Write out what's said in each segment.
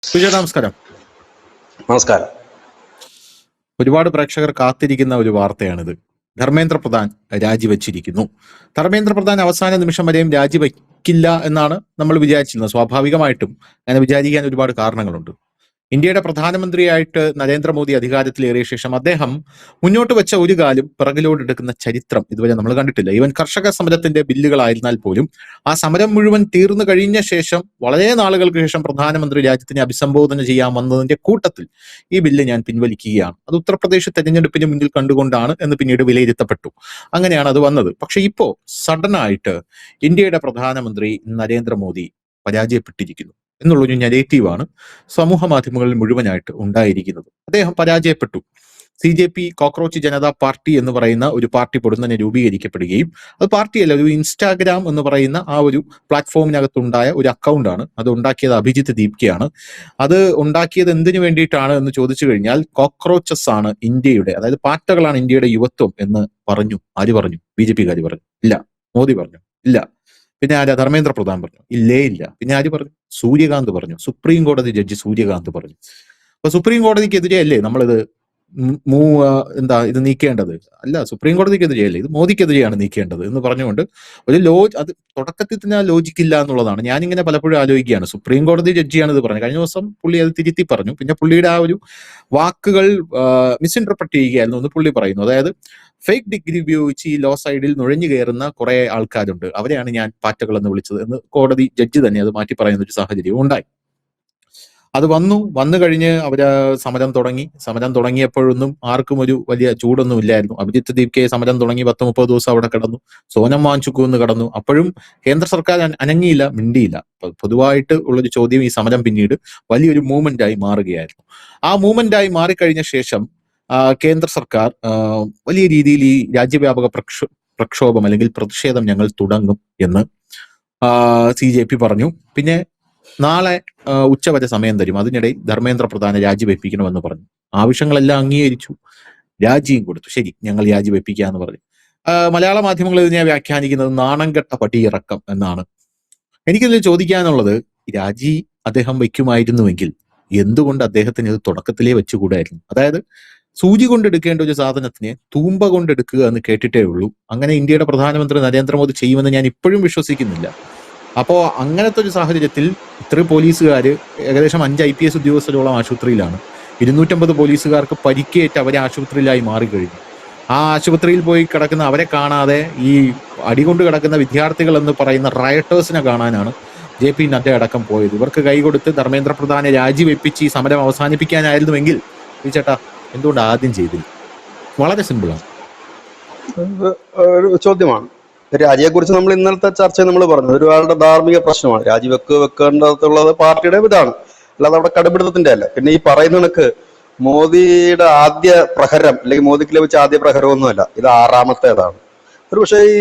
സുജയ നമസ്കാരം. നമസ്കാരം. ഒരുപാട് പ്രേക്ഷകർ കാത്തിരിക്കുന്ന ഒരു വാർത്തയാണിത്. ധർമ്മേന്ദ്ര പ്രധാൻ രാജിവെച്ചിരിക്കുന്നു. ധർമ്മേന്ദ്ര പ്രധാൻ അവസാന നിമിഷം വരെയും രാജിവെക്കില്ല എന്നാണ് നമ്മൾ വിചാരിച്ചിരുന്നത്. സ്വാഭാവികമായിട്ടും അങ്ങനെ വിചാരിക്കാൻ ഒരുപാട് കാരണങ്ങളുണ്ട്. ഇന്ത്യയുടെ പ്രധാനമന്ത്രിയായിട്ട് നരേന്ദ്രമോദി അധികാരത്തിലേറിയ ശേഷം അദ്ദേഹം മുന്നോട്ട് വെച്ച ഒരു കാലും പിറകിലോട്ടെടുക്കുന്ന ചരിത്രം ഇതുവരെ നമ്മൾ കണ്ടിട്ടില്ല. ഈവൻ കർഷക സമരത്തിന്റെ ബില്ലുകളായിരുന്നാൽ പോലും ആ സമരം മുഴുവൻ തീർന്നു കഴിഞ്ഞ ശേഷം വളരെ നാളുകൾക്ക് ശേഷം പ്രധാനമന്ത്രി രാജ്യത്തിനെ അഭിസംബോധന ചെയ്യാൻ വന്നതിന്റെ കൂട്ടത്തിൽ ഈ ബില്ല് ഞാൻ പിൻവലിക്കുകയാണ്, അത് ഉത്തർപ്രദേശ് തെരഞ്ഞെടുപ്പിന് മുന്നിൽ കണ്ടുകൊണ്ടാണ് എന്ന് പിന്നീട് വിലയിരുത്തപ്പെട്ടു. അങ്ങനെയാണ് അത് വന്നത്. പക്ഷെ ഇപ്പോ സഡനായിട്ട് ഇന്ത്യയുടെ പ്രധാനമന്ത്രി നരേന്ദ്രമോദി പരാജയപ്പെട്ടിരിക്കുന്നു എന്നുള്ളൊരു നെഗറ്റീവാണ് സമൂഹ മാധ്യമങ്ങളിൽ മുഴുവനായിട്ട് ഉണ്ടായിരിക്കുന്നത്. അദ്ദേഹം പരാജയപ്പെട്ടു. CJP കോക്രോച്ച് ജനതാ പാർട്ടി എന്ന് പറയുന്ന ഒരു പാർട്ടി പൊടുന്നനെ രൂപീകരിക്കപ്പെടുകയും, അത് പാർട്ടിയല്ല, ഒരു ഇൻസ്റ്റാഗ്രാം എന്ന് പറയുന്ന ആ ഒരു പ്ലാറ്റ്ഫോമിനകത്തുണ്ടായ ഒരു അക്കൗണ്ടാണ്. അത് ഉണ്ടാക്കിയത് അഭിജിത്ത് ദീപ്കയാണ്. അത് ഉണ്ടാക്കിയത് എന്തിനു വേണ്ടിയിട്ടാണ് എന്ന് ചോദിച്ചു കഴിഞ്ഞാൽ, കോക്രോച്ചസ് ആണ് ഇന്ത്യയുടെ, അതായത് പാറ്റകളാണ് ഇന്ത്യയുടെ യുവത്വം എന്ന് പറഞ്ഞു. ആര് പറഞ്ഞു? BJP-കാര് പറഞ്ഞു? ഇല്ല. മോദി പറഞ്ഞു? ഇല്ല. പിന്നെ ആരാ? ധർമ്മേന്ദ്ര പ്രധാൻ പറഞ്ഞു? ഇല്ല. പിന്നെ ആര് പറഞ്ഞു? സൂര്യകാന്ത് പറഞ്ഞു. സുപ്രീം കോടതി ജഡ്ജി സൂര്യകാന്ത് പറഞ്ഞു. അപ്പൊ സുപ്രീം കോടതിക്കെതിരെ അല്ലേ നമ്മളിത് ഇത് നീക്കേണ്ടത്? അല്ല, സുപ്രീം കോടതിക്കെതിരെയല്ലേ, ഇത് മോദിക്കെതിരെയാണ് നീക്കേണ്ടത് എന്ന് പറഞ്ഞുകൊണ്ട് അത് തുടക്കത്തിൽ തന്നെ ആ ലോജിക്കില്ല എന്നുള്ളതാണ്. ഞാനിങ്ങനെ പലപ്പോഴും ആലോചിക്കുകയാണ്. സുപ്രീം കോടതി ജഡ്ജിയാണ് ഇത് പറഞ്ഞത്. കഴിഞ്ഞ ദിവസം പുള്ളി അത് തിരുത്തി പറഞ്ഞു. പിന്നെ പുള്ളിയുടെ ആ ഒരു വാക്കുകൾ മിസ്ഇന്റർപ്രറ്റ് ചെയ്യുകയായിരുന്നു എന്ന് പുള്ളി പറയുന്നു. അതായത് ഫേക്ക് ഡിഗ്രി ഉപയോഗിച്ച് ഈ ലോ സൈഡിൽ നുഴഞ്ഞു കയറുന്ന കുറെ ആൾക്കാരുണ്ട്, അവരെയാണ് ഞാൻ പാറ്റകൾ എന്ന് വിളിച്ചത് എന്ന് കോടതി ജഡ്ജി തന്നെ അത് മാറ്റി പറയുന്ന ഒരു സാഹചര്യവും ഉണ്ടായി. അത് വന്നു കഴിഞ്ഞ് അവര് സമരം തുടങ്ങിയപ്പോഴൊന്നും ആർക്കും ഒരു വലിയ ചൂടൊന്നും ഇല്ലായിരുന്നു. അഭിജിത്ത് ദീപ്കെ സമരം തുടങ്ങി 10-30 ദിവസം അവിടെ കിടന്നു. സോനം വാങ്ചുക് എന്ന് കടന്നു. അപ്പോഴും കേന്ദ്ര സർക്കാർ അനങ്ങിയില്ല, മിണ്ടിയില്ല. പൊതുവായിട്ട് ഉള്ളൊരു ചോദ്യം, ഈ സമരം പിന്നീട് വലിയൊരു മൂവ്മെന്റ് ആയി മാറുകയായിരുന്നു. ആ മൂവ്മെന്റ് ആയി മാറിക്കഴിഞ്ഞ ശേഷം കേന്ദ്ര സർക്കാർ വലിയ രീതിയിൽ ഈ രാജ്യവ്യാപക പ്രക്ഷോഭം അല്ലെങ്കിൽ പ്രതിഷേധം ഞങ്ങൾ തുടങ്ങും എന്ന് CJP പറഞ്ഞു. പിന്നെ നാളെ ഉച്ചവരെ സമയം തരും, അതിനിടയിൽ ധർമ്മേന്ദ്ര പ്രധാനെ രാജിവെപ്പിക്കണമെന്ന് പറഞ്ഞു. ആവശ്യങ്ങളെല്ലാം അംഗീകരിച്ചു, രാജിയും കൊടുത്തു. ശരി, ഞങ്ങൾ രാജിവെപ്പിക്കാന്ന് പറഞ്ഞു. മലയാള മാധ്യമങ്ങൾ ഇതിനെ വ്യാഖ്യാനിക്കുന്നത് നാണംകെട്ട പടിയിറക്കം എന്നാണ്. എനിക്കിതിൽ ചോദിക്കാനുള്ളത്, രാജി അദ്ദേഹം വയ്ക്കുമായിരുന്നുവെങ്കിൽ എന്തുകൊണ്ട് അദ്ദേഹത്തിന് ഇത് തുടക്കത്തിലേ വെച്ചുകൂടായിരുന്നു? അതായത് സൂചി കൊണ്ടെടുക്കേണ്ട ഒരു സാധനത്തിനെ തൂമ്പ കൊണ്ടെടുക്കുക എന്ന് കേട്ടിട്ടേ ഉള്ളൂ. അങ്ങനെ ഇന്ത്യയുടെ പ്രധാനമന്ത്രി നരേന്ദ്രമോദി ചെയ്യുമെന്ന് ഞാൻ ഇപ്പോഴും വിശ്വസിക്കുന്നില്ല. അപ്പോ അങ്ങനത്തെ ഒരു സാഹചര്യത്തിൽ ഇത്രയും പോലീസുകാര്, ഏകദേശം 5 IPS ഉദ്യോഗസ്ഥരോളം ആശുപത്രിയിലാണ്. 250 പോലീസുകാർക്ക് പരിക്കേറ്റ് അവരെ ആശുപത്രിയിലായി മാറിക്കഴിഞ്ഞു. ആ ആശുപത്രിയിൽ പോയി കിടക്കുന്ന അവരെ കാണാതെ ഈ അടികൊണ്ട് കിടക്കുന്ന വിദ്യാർത്ഥികൾ എന്ന് പറയുന്ന റയട്ടേഴ്സിനെ കാണാനാണ് JP നദ്ദ അടക്കം പോയത്. ഇവർക്ക് കൈകൊടുത്ത് ധർമ്മേന്ദ്ര പ്രധാനെ രാജിവെപ്പിച്ച് ഈ സമരം അവസാനിപ്പിക്കാനായിരുന്നുവെങ്കിൽ ഈ ചേട്ടാ എന്തുകൊണ്ട് ആദ്യം ചെയ്തില്ല? വളരെ സിമ്പിളാണ്. ഒരു ചോദ്യമാണ്. രാജിയെക്കുറിച്ച് നമ്മൾ ഇന്നലത്തെ ചർച്ചയിൽ നമ്മൾ പറഞ്ഞു, ഒരാളുടെ ധാർമ്മിക പ്രശ്നമാണ്. വെക്കേണ്ടതുള്ളത് പാർട്ടിയുടെ ഇതാണ്, അല്ലാതെ അവിടെ കടുപിടുത്തത്തിന്റെ അല്ല. പിന്നെ ഈ പറയുന്ന കണക്ക് മോദിയുടെ ആദ്യ പ്രഹരം അല്ലെങ്കിൽ മോദിക്ക് ലഭിച്ച ആദ്യ പ്രഹരമൊന്നുമല്ല, ഇത് 6ാമത്തേതാണ്. ഒരു പക്ഷേ ഈ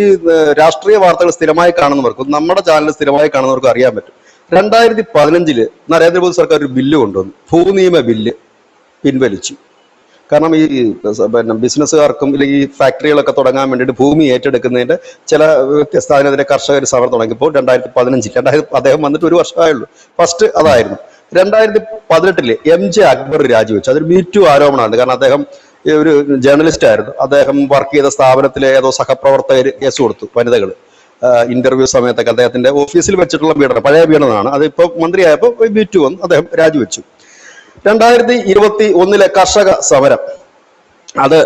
രാഷ്ട്രീയ വാർത്തകൾ സ്ഥിരമായി കാണുന്നവർക്കും നമ്മുടെ ചാനൽ സ്ഥിരമായി കാണുന്നവർക്കും അറിയാൻ പറ്റും. 2015 നരേന്ദ്രമോദി സർക്കാർ ഒരു ബില്ല് കൊണ്ടുവന്നു, ഭൂനിയമ ബില്ല് പിൻവലിച്ചു. കാരണം ഈ ബിസിനസ്സുകാർക്കും അല്ലെങ്കിൽ ഫാക്ടറികളൊക്കെ തുടങ്ങാൻ വേണ്ടിയിട്ട് ഭൂമി ഏറ്റെടുക്കുന്നതിന്റെ ചില വ്യത്യസ്ത അതിനെതിരെ കർഷകർ സമരം തുടങ്ങിയപ്പോൾ 2015 അദ്ദേഹം വന്നിട്ട് 1 വർഷമായുള്ളൂ. ഫസ്റ്റ് അതായിരുന്നു. 2018 MJ അക്ബർ രാജിവെച്ചു. അതൊരു മീറ്റു ആരോപണമാണ്. കാരണം അദ്ദേഹം ഒരു ജേർണലിസ്റ്റ് ആയിരുന്നു. അദ്ദേഹം വർക്ക് ചെയ്ത സ്ഥാപനത്തിലെ ഏതോ സഹപ്രവർത്തകർ കേസ് കൊടുത്തു, വനിതകൾ. ഇന്റർവ്യൂ സമയത്തൊക്കെ അദ്ദേഹത്തിന്റെ ഓഫീസിൽ വെച്ചിട്ടുള്ള പീഡനം, പഴയ പീഡനമാണ്. അതിപ്പോ മന്ത്രിയായപ്പോൾ മീറ്റു വന്നു, അദ്ദേഹം രാജിവെച്ചു. 2021 കർഷക സമരം, അത്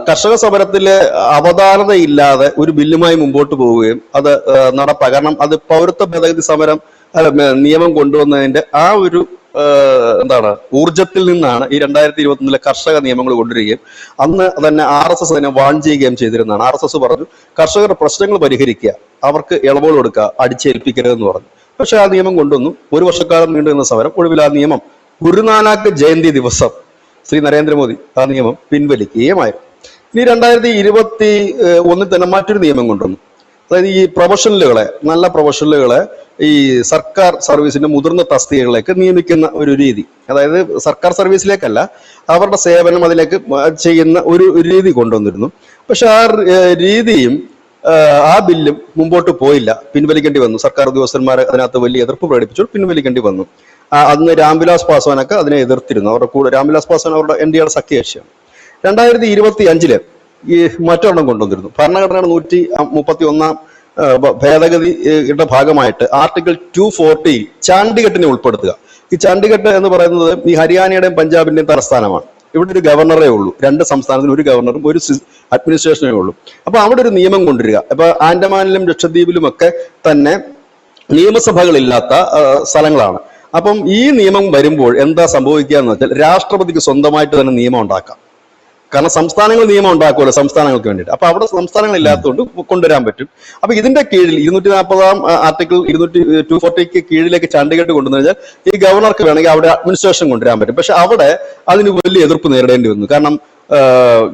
കർഷക സമരത്തിലെ അവധാനതയില്ലാതെ ഒരു ബില്ലുമായി മുമ്പോട്ട് പോവുകയും അത് നടപ്പാക്കുക. കാരണം അത് പൗരത്വ ഭേദഗതി നിയമം കൊണ്ടുവന്നതിന്റെ ആ ഒരു ഊർജത്തിൽ നിന്നാണ് ഈ 2021 കർഷക നിയമങ്ങൾ കൊണ്ടുവരികയും അന്ന് തന്നെ RSS അതിനെ വാൺ ചെയ്യുകയും ചെയ്തിരുന്നതാണ്. RSS പറഞ്ഞു, കർഷകരുടെ പ്രശ്നങ്ങൾ പരിഹരിക്കുക, അവർക്ക് ഇളവുകൾ കൊടുക്കുക, അടിച്ചേൽപ്പിക്കരുതെന്ന് പറഞ്ഞു. പക്ഷെ ആ നിയമം കൊണ്ടുവന്നു. 1 വർഷക്കാലം നീണ്ടുനിന്ന സമരം, ഒടുവിൽ ആ നിയമം ഗുരുനാനാക്ക് ജയന്തി ദിവസം ശ്രീ നരേന്ദ്രമോദി ആ നിയമം പിൻവലിക്കുകയുമായിരുന്നു. ഇനി 2021 തന്നെ മറ്റൊരു നിയമം കൊണ്ടുവന്നു. അതായത് ഈ പ്രൊഫഷണലുകളെ, നല്ല പ്രൊഫഷണലുകളെ ഈ സർക്കാർ സർവീസിന്റെ മുതിർന്ന തസ്തികകളിലേക്ക് നിയമിക്കുന്ന ഒരു രീതി. അതായത് സർക്കാർ സർവീസിലേക്കല്ല, അവരുടെ സേവനം അതിലേക്ക് ചെയ്യുന്ന ഒരു രീതി കൊണ്ടുവന്നിരുന്നു. പക്ഷെ ആ രീതിയും ആ ബില്ലും മുമ്പോട്ട് പോയില്ല, പിൻവലിക്കേണ്ടി വന്നു. സർക്കാർ ഉദ്യോഗസ്ഥന്മാർ അതിനകത്ത് വലിയ എതിർപ്പ് പ്രകടിപ്പിച്ചു, പിൻവലിക്കേണ്ടി വന്നു. അന്ന് രാംവിലാസ് പാസ്വാനൊക്കെ അതിനെ എതിർത്തിരുന്നു. അവരുടെ കൂടെ രാംവിലാസ് പാസ്വാൻ അവരുടെ NDAയുടെ സഖ്യകക്ഷിയാണ്. 2025 ഈ മറ്റൊരെണ്ണം കൊണ്ടുവന്നിരുന്നു. ഭരണഘടനയുടെ 131 ഭേദഗതിയുടെ ഭാഗമായിട്ട് ആർട്ടിക്കിൾ 240 ചണ്ഡീഗഡിനെ ഉൾപ്പെടുത്തുക. ഈ ചണ്ഡീഗഡ് എന്ന് പറയുന്നത് ഈ ഹരിയാനയുടെയും പഞ്ചാബിന്റെയും തലസ്ഥാനമാണ്. ഇവിടെ ഒരു ഗവർണറേ ഉള്ളൂ. 2 സംസ്ഥാനത്തിന് ഒരു ഗവർണറും ഒരു അഡ്മിനിസ്ട്രേഷനേ ഉള്ളൂ. അപ്പൊ അവിടെ ഒരു നിയമം കൊണ്ടുവരിക. അപ്പൊ ആൻഡമാനിലും ലക്ഷദ്വീപിലും ഒക്കെ തന്നെ നിയമസഭകളില്ലാത്ത സ്ഥലങ്ങളാണ്. അപ്പം ഈ നിയമം വരുമ്പോൾ എന്താ സംഭവിക്കുക എന്ന് വെച്ചാൽ രാഷ്ട്രപതിക്ക് സ്വന്തമായിട്ട് തന്നെ നിയമം ഉണ്ടാക്കാം. കാരണം സംസ്ഥാനങ്ങൾ നിയമം ഉണ്ടാക്കുമല്ലോ സംസ്ഥാനങ്ങൾക്ക് വേണ്ടിയിട്ട്. അപ്പൊ അവിടെ സംസ്ഥാനങ്ങൾ ഇല്ലാത്തതുകൊണ്ട് കൊണ്ടുവരാൻ പറ്റും. അപ്പൊ ഇതിന്റെ കീഴിൽ 240 ആർട്ടിക്കിൾ 240 കീഴിലേക്ക് ചണ്ഡീഗഡ് കൊണ്ടുവന്നു കഴിഞ്ഞാൽ ഈ ഗവർണർക്ക് വേണമെങ്കിൽ അവിടെ അഡ്മിനിസ്ട്രേഷൻ കൊണ്ടുവരാൻ പറ്റും. പക്ഷെ അവിടെ അതിന് വലിയ എതിർപ്പ് നേരിടേണ്ടി വന്നു. കാരണം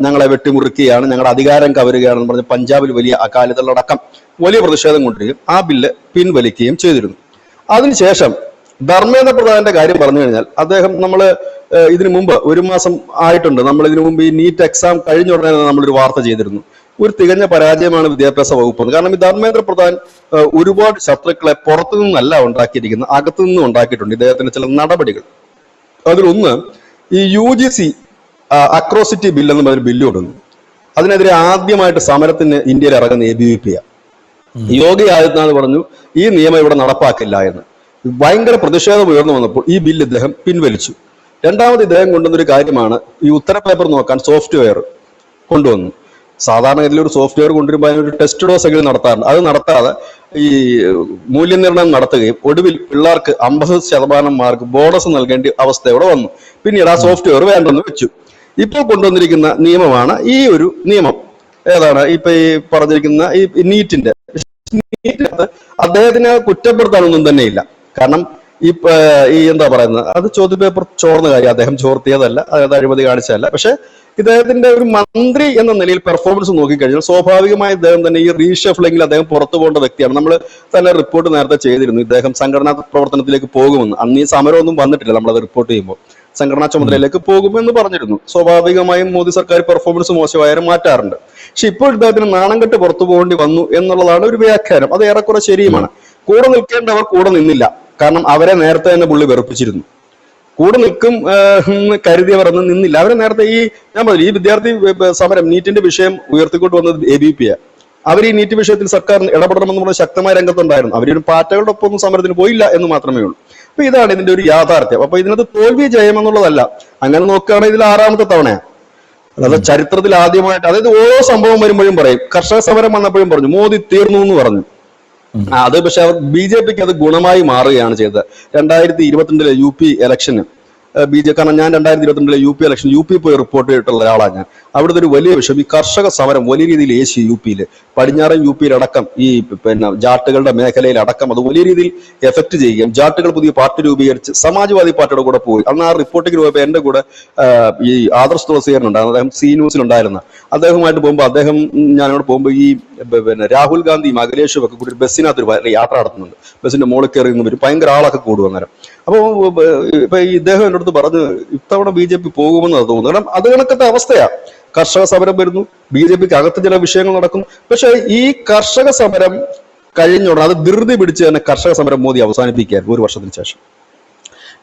ഞങ്ങളെ വെട്ടിമുറുക്കുകയാണ്, ഞങ്ങളുടെ അധികാരം കവരുകയാണെന്ന് പറഞ്ഞ് പഞ്ചാബിൽ വലിയ അകാലിദളടക്കം വലിയ പ്രതിഷേധം കൊണ്ടുവരികയും ആ ബില്ല് പിൻവലിക്കുകയും ചെയ്തിരുന്നു. അതിനുശേഷം ധർമ്മേന്ദ്ര പ്രധാന്റെ കാര്യം പറഞ്ഞു കഴിഞ്ഞാൽ അദ്ദേഹം ഇതിനു മുമ്പ് 1 മാസം ആയിട്ടുണ്ട്, നമ്മൾ ഇതിനു മുമ്പ് ഈ നീറ്റ് എക്സാം കഴിഞ്ഞ ഉടനെ നമ്മളൊരു വാർത്ത ചെയ്തിരുന്നു. ഒരു തികഞ്ഞ പരാജയമാണ് വിദ്യാഭ്യാസ വകുപ്പ്. കാരണം ഈ ധർമ്മേന്ദ്ര പ്രധാൻ ഒരുപാട് ശത്രുക്കളെ പുറത്തു നിന്നല്ല ഉണ്ടാക്കിയിരിക്കുന്നത്, അകത്തു നിന്നും ഉണ്ടാക്കിയിട്ടുണ്ട് ഇദ്ദേഹത്തിന്റെ ചില നടപടികൾ. അതിലൊന്ന് ഈ UGC അക്രോസിറ്റി ബിൽ എന്ന് പറഞ്ഞൊരു ബില്ല് കൊടുക്കുന്നു. അതിനെതിരെ ആദ്യമായിട്ട് സമരത്തിന് ഇന്ത്യയിൽ ഇറങ്ങുന്ന ABVP. യോഗി ആദിത്യനാഥ് പറഞ്ഞു ഈ നിയമം ഇവിടെ നടപ്പാക്കില്ല എന്ന്. ഭയങ്കര പ്രതിഷേധം ഉയർന്നു വന്നപ്പോൾ ഈ ബില്ല് ഇദ്ദേഹം പിൻവലിച്ചു. രണ്ടാമത് ഇദ്ദേഹം കൊണ്ടുവന്നൊരു കാര്യമാണ് ഈ ഉത്തരപേപ്പർ നോക്കാൻ സോഫ്റ്റ്വെയർ കൊണ്ടുവന്നു. സാധാരണ ഇതിൽ ഒരു സോഫ്റ്റ്വെയർ കൊണ്ടുവരുമ്പോൾ അതിനൊരു ടെസ്റ്റ് ഡോസ് എങ്കിലും നടത്താറുണ്ട്. അത് നടത്താതെ ഈ മൂല്യനിർണ്ണയം നടത്തുകയും ഒടുവിൽ പിള്ളേർക്ക് 50% മാർക്ക് ബോണസ് നൽകേണ്ട അവസ്ഥയോടെ വന്നു. പിന്നീട് ആ സോഫ്റ്റ്വെയർ വേണ്ടെന്ന് വെച്ചു. ഇപ്പോൾ കൊണ്ടുവന്നിരിക്കുന്ന നിയമമാണ് ഈ ഒരു നിയമം. ഏതാണ് ഇപ്പൊ ഈ പറഞ്ഞിരിക്കുന്ന ഈ നീറ്റിന്റെ അദ്ദേഹത്തിനെ കുറ്റപ്പെടുത്താനൊന്നും തന്നെ ഇല്ല. കാരണം ഈ എന്താ പറയുന്നത്, അത് ചോദ്യപേപ്പർ ചോർന്ന കാര്യം, അദ്ദേഹം ചോർത്തിയതല്ല, അതായത് അഴിമതി കാണിച്ചതല്ല. പക്ഷെ ഇദ്ദേഹത്തിന്റെ ഒരു മന്ത്രി എന്ന നിലയിൽ പെർഫോമൻസ് നോക്കിക്കഴിഞ്ഞാൽ സ്വാഭാവികമായി ഇദ്ദേഹം തന്നെ ഈ റീഷഫ്ലിംഗിൽ അദ്ദേഹം പുറത്തു പോകേണ്ട വ്യക്തിയാണ്. നമ്മൾ തന്നെ റിപ്പോർട്ട് നേരത്തെ ചെയ്തിരുന്നു ഇദ്ദേഹം സംഘടനാ പ്രവർത്തനത്തിലേക്ക് പോകുമെന്ന്. അന്ന് ഈ സമരമൊന്നും വന്നിട്ടില്ല, നമ്മളത് റിപ്പോർട്ട് ചെയ്യുമ്പോൾ സംഘടനാ ചുമതലയിലേക്ക് പോകുമെന്ന് പറഞ്ഞിരുന്നു. സ്വാഭാവികമായും മോദി സർക്കാർ പെർഫോമൻസ് മോശമായാലും മാറ്റാറുണ്ട്. പക്ഷെ ഇപ്പോൾ ഇദ്ദേഹത്തിന് നാണം കെട്ട് പുറത്തു പോകേണ്ടി വന്നു എന്നുള്ളതാണ് ഒരു വ്യാഖ്യാനം. അത് ഏറെക്കുറെ ശരിയുമാണ്. കൂടെ നിൽക്കേണ്ടവർ കൂടെ നിന്നില്ല. കാരണം അവരെ നേരത്തെ തന്നെ പുള്ളി വെറുപ്പിച്ചിരുന്നു. കൂടെ നിൽക്കും കരുതിയവർ അന്ന് നിന്നില്ല. അവരെ നേരത്തെ ഞാൻ പറഞ്ഞു ഈ വിദ്യാർത്ഥി സമരം നീറ്റിന്റെ വിഷയം ഉയർത്തിക്കൊണ്ട് വന്നത് ABVP. അവർ ഈ നീറ്റ് വിഷയത്തിൽ സർക്കാർ ഇടപെടണമെന്ന് പറഞ്ഞ ശക്തമായ രംഗത്തുണ്ടായിരുന്നു. അവരൊരു പാർട്ടികളുടെ ഒപ്പം സമരത്തിന് പോയില്ല എന്ന് മാത്രമേ ഉള്ളൂ. അപ്പൊ ഇതാണ് ഇതിന്റെ ഒരു യാഥാർത്ഥ്യം. അപ്പൊ ഇതിനകത്ത് തോൽവി ജയം എന്നുള്ളതല്ല. അങ്ങനെ നോക്കുകയാണെങ്കിൽ ഇതിൽ 6ാമത്തെ തവണയാണ്. അതായത് ചരിത്രത്തിൽ ആദ്യമായിട്ട്, അതായത് ഓരോ സംഭവം വരുമ്പോഴും പറയും. കർഷക സമരം വന്നപ്പോഴും പറഞ്ഞു മോദി തീർന്നു എന്ന് പറഞ്ഞു. അത് പക്ഷെ BJPക്ക് അത് ഗുണമായി മാറുകയാണ് ചെയ്തത്. 2022 UP ഇലക്ഷന് കാരണം ഞാൻ 2022 UP ഇലക്ഷൻ UP പോയി റിപ്പോർട്ട് ചെയ്തിട്ടുള്ള ഒരാളാണ് ഞാൻ. അവിടുത്തെ ഒരു വലിയ വിഷയം ഈ കർഷക സമരം വലിയ രീതിയിൽ UP പടിഞ്ഞാറൻ UP അടക്കം ഈ ജാട്ടുകളുടെ മേഖലയിൽ അടക്കം അത് വലിയ രീതിയിൽ എഫക്ട് ചെയ്യുകയും ജാട്ടുകൾ പുതിയ പാർട്ടി രൂപീകരിച്ച് സമാജ്വാദി പാർട്ടിയുടെ കൂടെ പോയി. അന്ന് ആ റിപ്പോർട്ടിംഗ് പോയപ്പോൾ എന്റെ കൂടെ ഈ ആദർശ് തുളസീകരനുണ്ടായിരുന്നു. അദ്ദേഹം C ന്യൂസിലുണ്ടായിരുന്ന. അദ്ദേഹമായിട്ട് പോകുമ്പോൾ ഞാനവിടെ പോകുമ്പോൾ ഈ രാഹുൽ ഗാന്ധിയും അഖിലേഷും ഒക്കെ കൂടി ബസ്സിനകത്ത് ഒരു യാത്ര നടത്തുന്നുണ്ട്. ബസ്സിന്റെ മുകളിൽ കയറി നിന്ന് വരും. ഭയങ്കര ആളൊക്കെ കൂടും അന്നേരം. അപ്പോൾ ഇപ്പൊ ഈ ഇദ്ദേഹം എൻ്റെ അടുത്ത് പറഞ്ഞു ഇത്തവണ BJP പോകുമെന്ന് തോന്നുന്നു. കാരണം അത് കണക്കത്തെ അവസ്ഥയാ. കർഷക സമരം വരുന്നു, BJPക്ക് അകത്ത് ചില വിഷയങ്ങൾ നടക്കുന്നു. പക്ഷെ ഈ കർഷക സമരം കഴിഞ്ഞോടെ അത് ധൃതി പിടിച്ച് തന്നെ കർഷക സമരം മോദി അവസാനിപ്പിക്കുകയായിരുന്നു 1 വർഷത്തിന് ശേഷം.